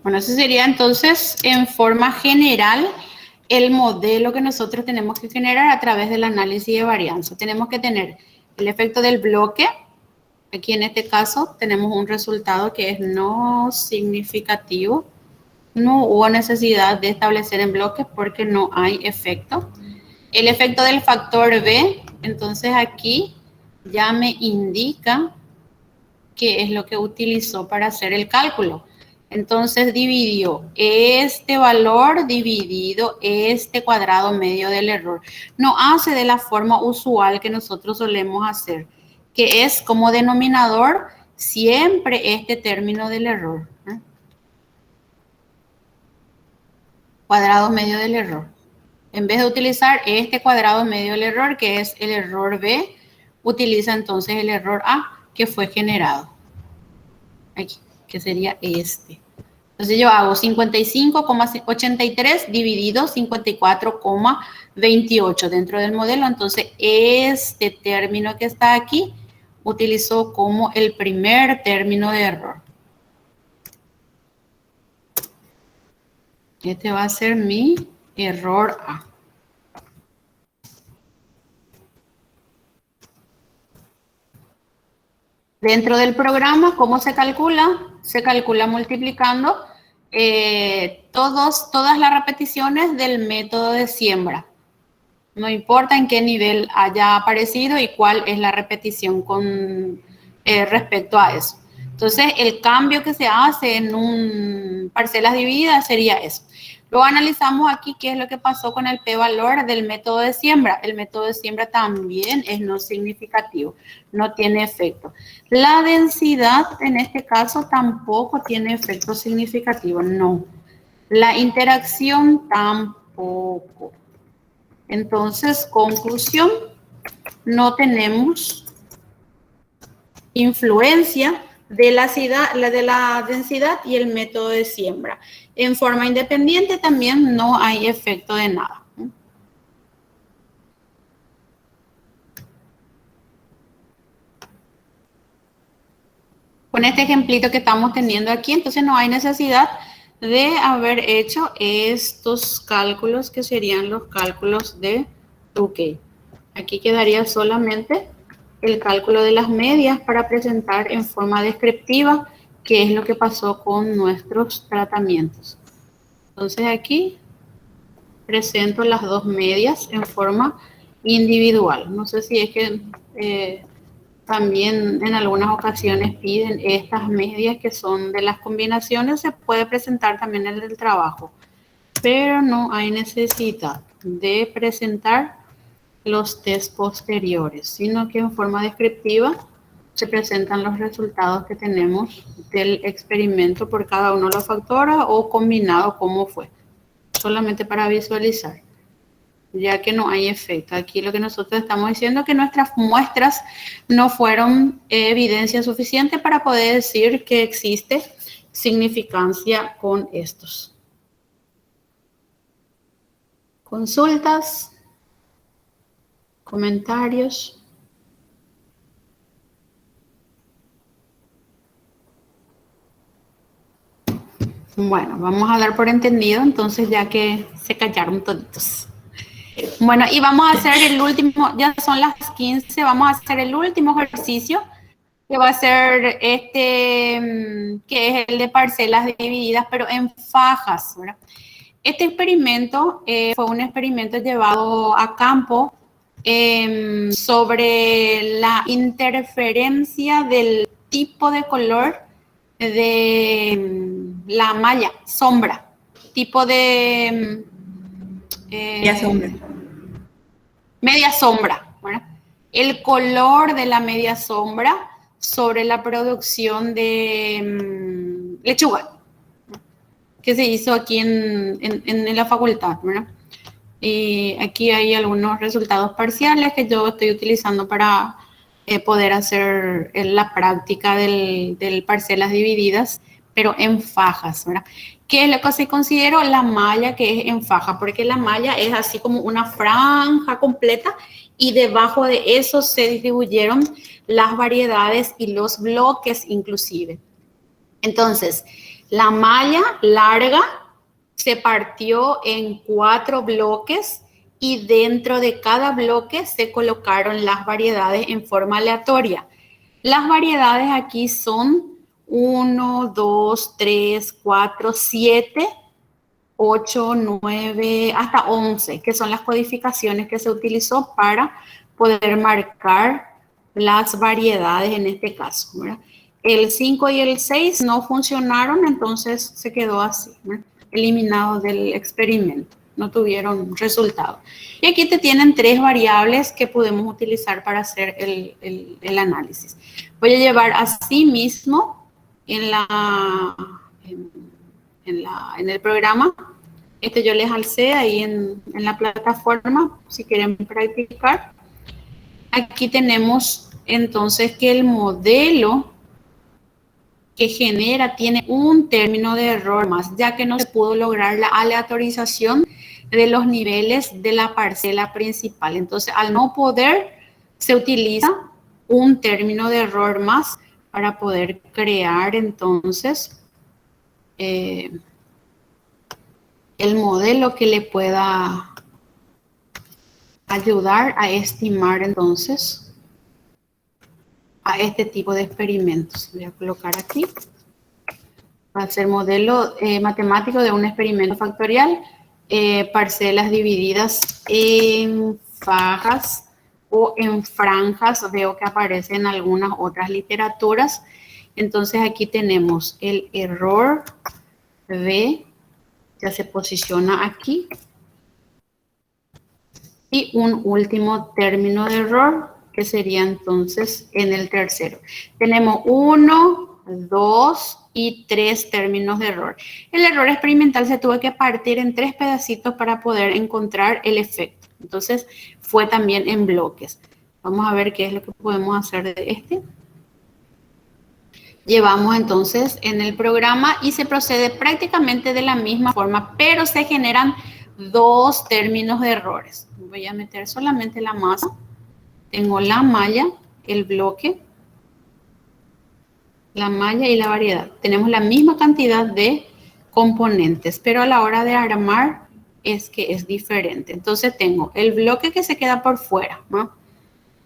Bueno, ese sería entonces en forma general el modelo que nosotros tenemos que generar a través del análisis de varianza. Tenemos que tener el efecto del bloque. Aquí en este caso tenemos un resultado que es no significativo. No hubo necesidad de establecer en bloques porque no hay efecto. El efecto del factor B, entonces aquí ya me indica qué es lo que utilizó para hacer el cálculo. Entonces dividió este valor dividido este cuadrado medio del error. No hace de la forma usual que nosotros solemos hacer, que es como denominador siempre este término del error, ¿eh? Cuadrado medio del error. En vez de utilizar este cuadrado medio del error, que es el error B, utiliza entonces el error A, que fue generado. Aquí, que sería este. Entonces yo hago 55,83 dividido 54,28 dentro del modelo. Entonces este término que está aquí utilizó como el primer término de error. Este va a ser mi error A. Dentro del programa, ¿cómo se calcula? Se calcula multiplicando todas las repeticiones del método de siembra. No importa en qué nivel haya aparecido y cuál es la repetición con respecto a eso. Entonces, el cambio que se hace en parcelas divididas sería eso. Luego analizamos aquí qué es lo que pasó con el p-valor del método de siembra. El método de siembra también es no significativo, no tiene efecto. La densidad en este caso tampoco tiene efecto significativo, no. La interacción tampoco. Entonces, conclusión, no tenemos influencia de la densidad y el método de siembra. En forma independiente también no hay efecto de nada. Con este ejemplito que estamos teniendo aquí, entonces no hay necesidad de haber hecho estos cálculos que serían los cálculos de Tukey. Aquí quedaría solamente el cálculo de las medias para presentar en forma descriptiva qué es lo que pasó con nuestros tratamientos. Entonces aquí presento las dos medias en forma individual. No sé si es que también en algunas ocasiones piden estas medias que son de las combinaciones, se puede presentar también el del trabajo, pero no hay necesidad de presentar los test posteriores, sino que en forma descriptiva se presentan los resultados que tenemos del experimento por cada uno de los factores o combinado cómo fue, solamente para visualizar, ya que no hay efecto. Aquí lo que nosotros estamos diciendo es que nuestras muestras no fueron evidencia suficiente para poder decir que existe significancia con estos. Consultas, comentarios. Bueno, vamos a dar por entendido entonces, ya que se callaron toditos. Bueno, y vamos a hacer el último, ya son las 15, vamos a hacer el último ejercicio, que va a ser que es el de parcelas divididas, pero en fajas, ¿verdad? Este experimento fue un experimento llevado a campo sobre la interferencia del tipo de color de la malla, sombra, tipo de media sombra, ¿verdad? El color de la media sombra sobre la producción de lechuga que se hizo aquí en la facultad, ¿verdad? Y aquí hay algunos resultados parciales que yo estoy utilizando para poder hacer la práctica del parcelas divididas, pero en fajas, ¿verdad? ¿Qué es lo que se considera la malla que es en faja? Porque la malla es así como una franja completa y debajo de eso se distribuyeron las variedades y los bloques inclusive. Entonces, la malla larga se partió en 4 bloques y dentro de cada bloque se colocaron las variedades en forma aleatoria. Las variedades aquí son 1, 2, 3, 4, 7, 8, 9, hasta 11, que son las codificaciones que se utilizó para poder marcar las variedades en este caso, ¿verdad? El 5 y el 6 no funcionaron, entonces se quedó así, ¿verdad? Eliminado del experimento, no tuvieron resultado. Y aquí te tienen 3 variables que podemos utilizar para hacer el análisis. Voy a llevar así mismo en el programa. Yo les alcé ahí en la plataforma, si quieren practicar. Aquí tenemos entonces que el modelo que genera tiene un término de error más, ya que no se pudo lograr la aleatorización de los niveles de la parcela principal. Entonces, al no poder, se utiliza un término de error más para poder crear entonces el modelo que le pueda ayudar a estimar entonces a este tipo de experimentos. Voy a colocar aquí. Va a ser modelo matemático de un experimento factorial, parcelas divididas en fajas o en franjas. Veo que aparecen algunas otras literaturas. Entonces aquí tenemos el error B, ya se posiciona aquí. Y un último término de error, que sería entonces en el tercero. Tenemos 1, 2 y 3 términos de error. El error experimental se tuvo que partir en 3 pedacitos para poder encontrar el efecto. Entonces fue también en bloques. Vamos a ver qué es lo que podemos hacer de este. Llevamos entonces en el programa y se procede prácticamente de la misma forma, pero se generan 2 términos de errores. Voy a meter solamente la masa. Tengo la malla, el bloque, la malla y la variedad. Tenemos la misma cantidad de componentes, pero a la hora de armar es que es diferente. Entonces tengo el bloque que se queda por fuera, ¿no?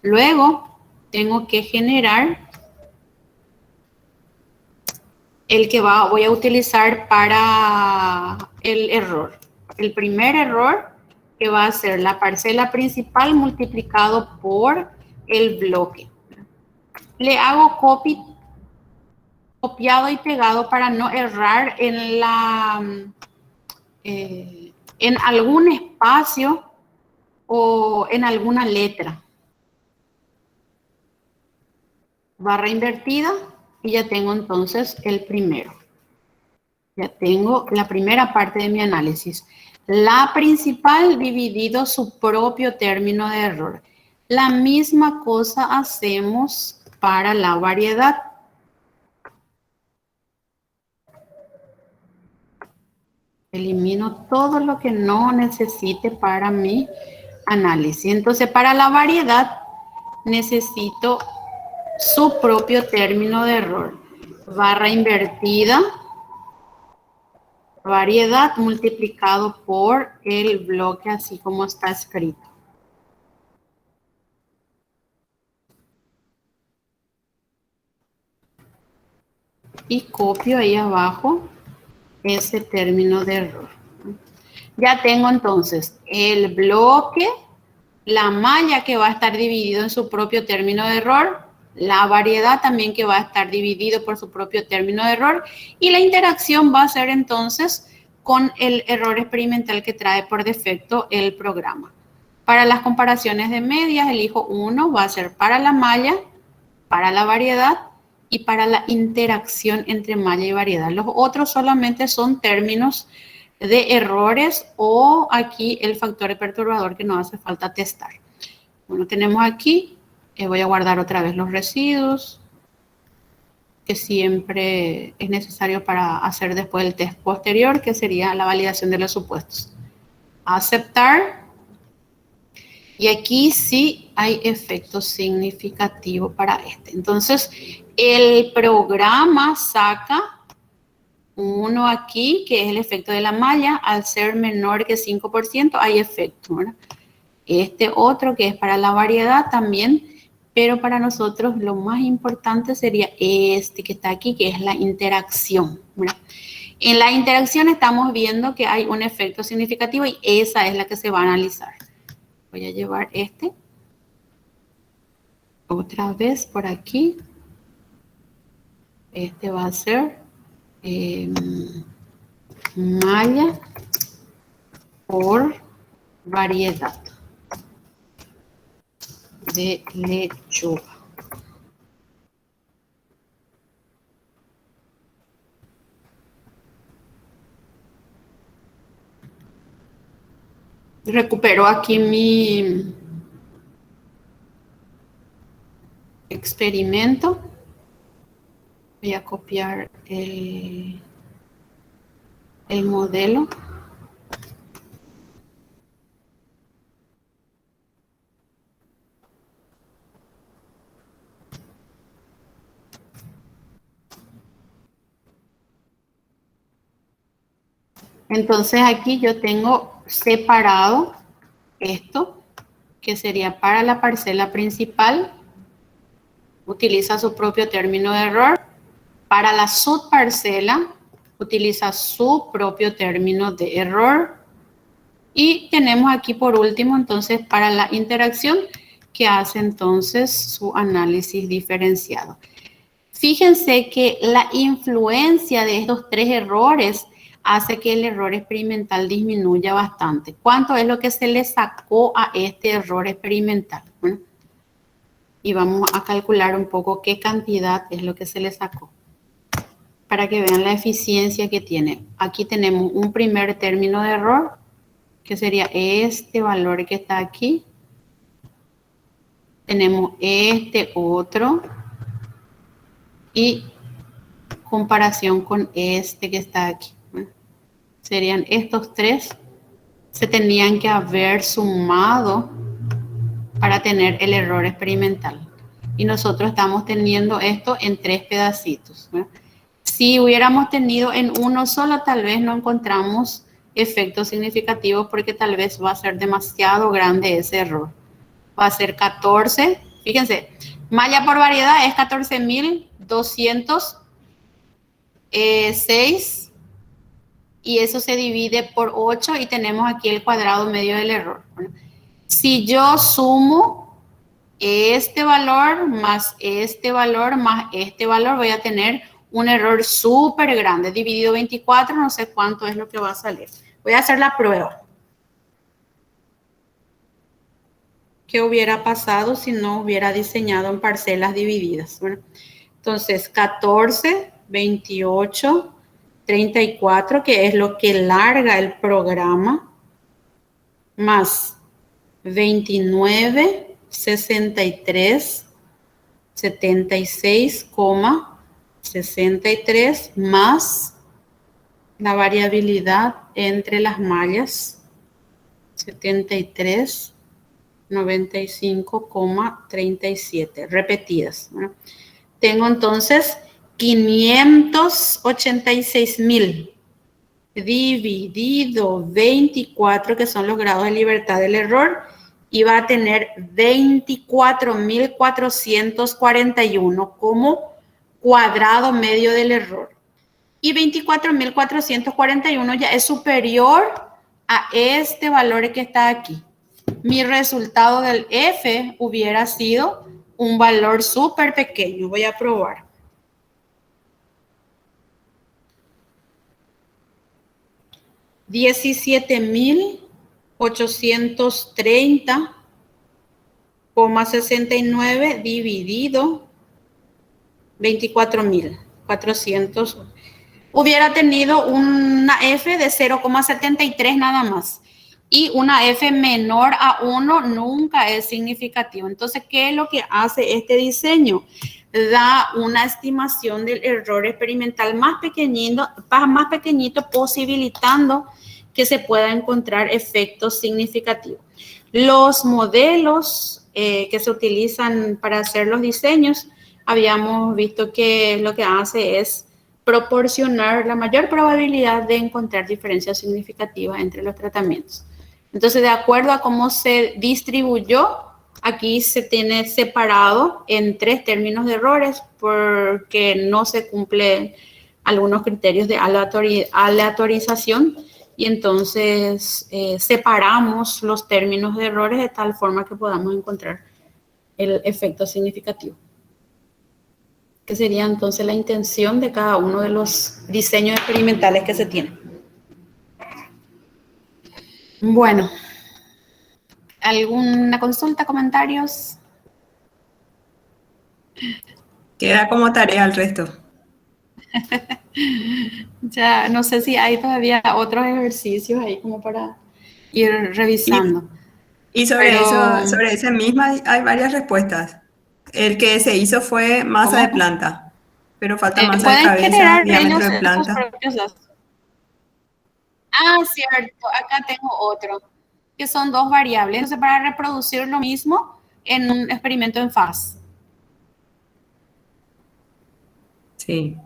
Luego tengo que generar el que voy a utilizar para el error. El primer error, que va a ser la parcela principal multiplicado por el bloque. Le hago copiado y pegado para no errar en algún espacio o en alguna letra. barra invertida y ya tengo entonces el primero. Ya tengo la primera parte de mi análisis. La principal dividido su propio término de error. La misma cosa hacemos para la variedad. Elimino todo lo que no necesite para mi análisis. Entonces, para la variedad necesito su propio término de error. Barra invertida, variedad multiplicado por el bloque así como está escrito. Y copio ahí abajo ese término de error. Ya tengo entonces el bloque, la malla que va a estar dividido en su propio término de error, la variedad también que va a estar dividido por su propio término de error y la interacción va a ser entonces con el error experimental que trae por defecto el programa. Para las comparaciones de medias, elijo uno, va a ser para la malla, para la variedad y para la interacción entre malla y variedad. Los otros solamente son términos de errores o aquí el factor perturbador que no hace falta testar. Bueno, tenemos aquí, voy a guardar otra vez los residuos, que siempre es necesario para hacer después el test posterior, que sería la validación de los supuestos. Aceptar. Y aquí sí hay efecto significativo para este. Entonces, el programa saca uno aquí, que es el efecto de la malla. Al ser menor que 5%, hay efecto, ¿verdad? Este otro, que es para la variedad también, pero para nosotros lo más importante sería este que está aquí, que es la interacción, ¿verdad? En la interacción estamos viendo que hay un efecto significativo y esa es la que se va a analizar. Voy a llevar este otra vez por aquí. Este va a ser malla por variedad de lechuga. Recupero aquí mi experimento. Voy a copiar el modelo. Entonces aquí yo tengo separado esto, que sería para la parcela principal, utiliza su propio término de error. Para la subparcela, utiliza su propio término de error. Y tenemos aquí por último, entonces, para la interacción, que hace entonces su análisis diferenciado. Fíjense que la influencia de estos tres errores hace que el error experimental disminuya bastante. ¿Cuánto es lo que se le sacó a este error experimental? Bueno, y vamos a calcular un poco qué cantidad es lo que se le sacó, para que vean la eficiencia que tiene. Aquí tenemos un primer término de error, que sería este valor que está aquí. Tenemos este otro. Y comparación con este que está aquí. Serían estos tres. Se tenían que haber sumado para tener el error experimental. Y nosotros estamos teniendo esto en tres pedacitos. Si hubiéramos tenido en uno solo, tal vez no encontramos efectos significativos porque tal vez va a ser demasiado grande ese error. Va a ser 14. Fíjense, malla por variedad es 14.206 y eso se divide por 8 y tenemos aquí el cuadrado medio del error. Bueno, si yo sumo este valor más este valor más este valor, voy a tener un error súper grande. Dividido 24, no sé cuánto es lo que va a salir. Voy a hacer la prueba. qué hubiera pasado si no hubiera diseñado en parcelas divididas. Bueno, entonces, 14, 28, 34, que es lo que larga el programa, más 29, 63, 76,63 más la variabilidad entre las mallas, 73, 95,37 repetidas. Bueno, tengo entonces 586.000 dividido 24, que son los grados de libertad del error, y va a tener 24.441 como cuadrado medio del error. Y 24.441 ya es superior a este valor que está aquí. Mi resultado del F hubiera sido un valor súper pequeño. Voy a probar. $17.830,69 dividido 24.400. Hubiera tenido una F de 0,73 nada más. Y una F menor a 1 nunca es significativo. Entonces, ¿qué es lo que hace este diseño? Da una estimación del error experimental más pequeñito, posibilitando que se pueda encontrar efectos significativos. Los modelos que se utilizan para hacer los diseños, habíamos visto que lo que hace es proporcionar la mayor probabilidad de encontrar diferencias significativas entre los tratamientos. Entonces, de acuerdo a cómo se distribuyó, aquí se tiene separado en 3 términos de errores porque no se cumplen algunos criterios de aleatorización, y entonces separamos los términos de errores de tal forma que podamos encontrar el efecto significativo, que sería entonces la intención de cada uno de los diseños experimentales que se tienen. Bueno, ¿alguna consulta, comentarios? Queda como tarea el resto. Ya no sé si hay todavía otros ejercicios ahí como para ir revisando. Y sobre esa misma hay varias respuestas. El que se hizo fue masa ¿Cómo? de planta, pero falta masa de Pueden cabeza, generar diámetro ellos de sus planta. propios datos. Ah, cierto, acá tengo otro, que son 2 variables. Entonces, para reproducir lo mismo en un experimento en faz. Sí.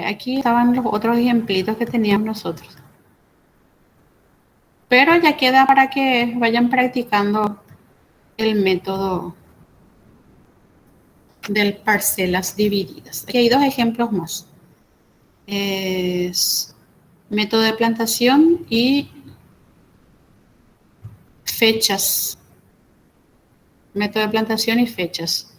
Aquí estaban los otros ejemplitos que teníamos nosotros. Pero ya queda para que vayan practicando el método de parcelas divididas. Aquí hay 2 ejemplos más. Es método de plantación y fechas. Método de plantación y fechas.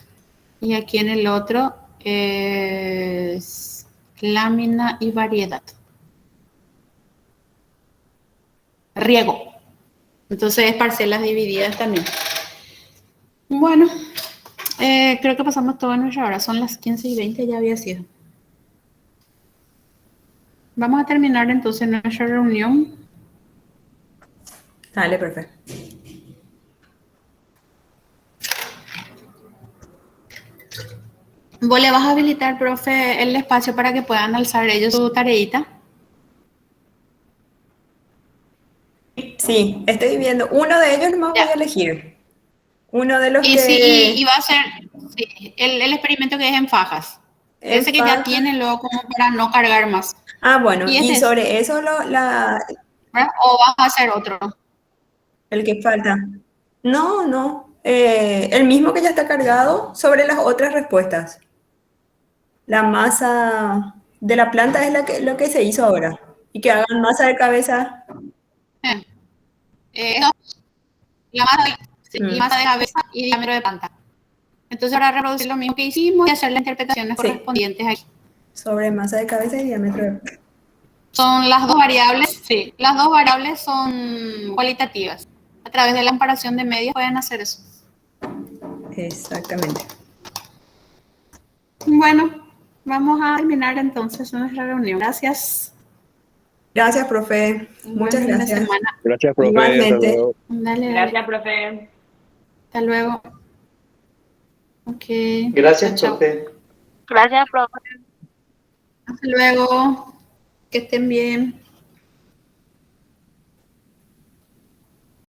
Y aquí en el otro es lámina y variedad. Riego. Entonces, parcelas divididas también. Bueno, creo que pasamos todo en nuestra hora. Son las 15:20, ya había sido. Vamos a terminar entonces nuestra reunión. Dale, perfecto. ¿Vos le vas a habilitar, profe, el espacio para que puedan alzar ellos su tareita? Sí, estoy viendo. Uno de ellos nomás voy a elegir. Uno de los Y que sí, y va a ser sí, el experimento que es en fajas. en Ese que ya faja. tiene luego como para no cargar más. Bueno, Y y ese es, sobre eso ¿verdad? ¿O vas a hacer otro? el que falta. No, no. El mismo que ya está cargado sobre las otras respuestas. La masa de la planta es lo que se hizo ahora. Y que hagan masa de cabeza. No, la masa, sí, Mm, la masa de cabeza y diámetro de planta. Entonces ahora reproducir lo mismo que hicimos y hacer las interpretaciones sí, correspondientes aquí. sobre masa de cabeza y diámetro de planta. Son las dos variables, sí, las dos variables son cualitativas. A través de la comparación de medios pueden hacer eso. Exactamente. Bueno, vamos a terminar entonces nuestra reunión. Gracias. Gracias, profe. Muchas Buen fin de gracias. semana. Gracias, profe. Igualmente. Hasta luego. Dale, Gracias, profe. hasta luego. Ok. Gracias, Chao, chao. profe. Gracias, profe. Hasta luego. Que estén bien.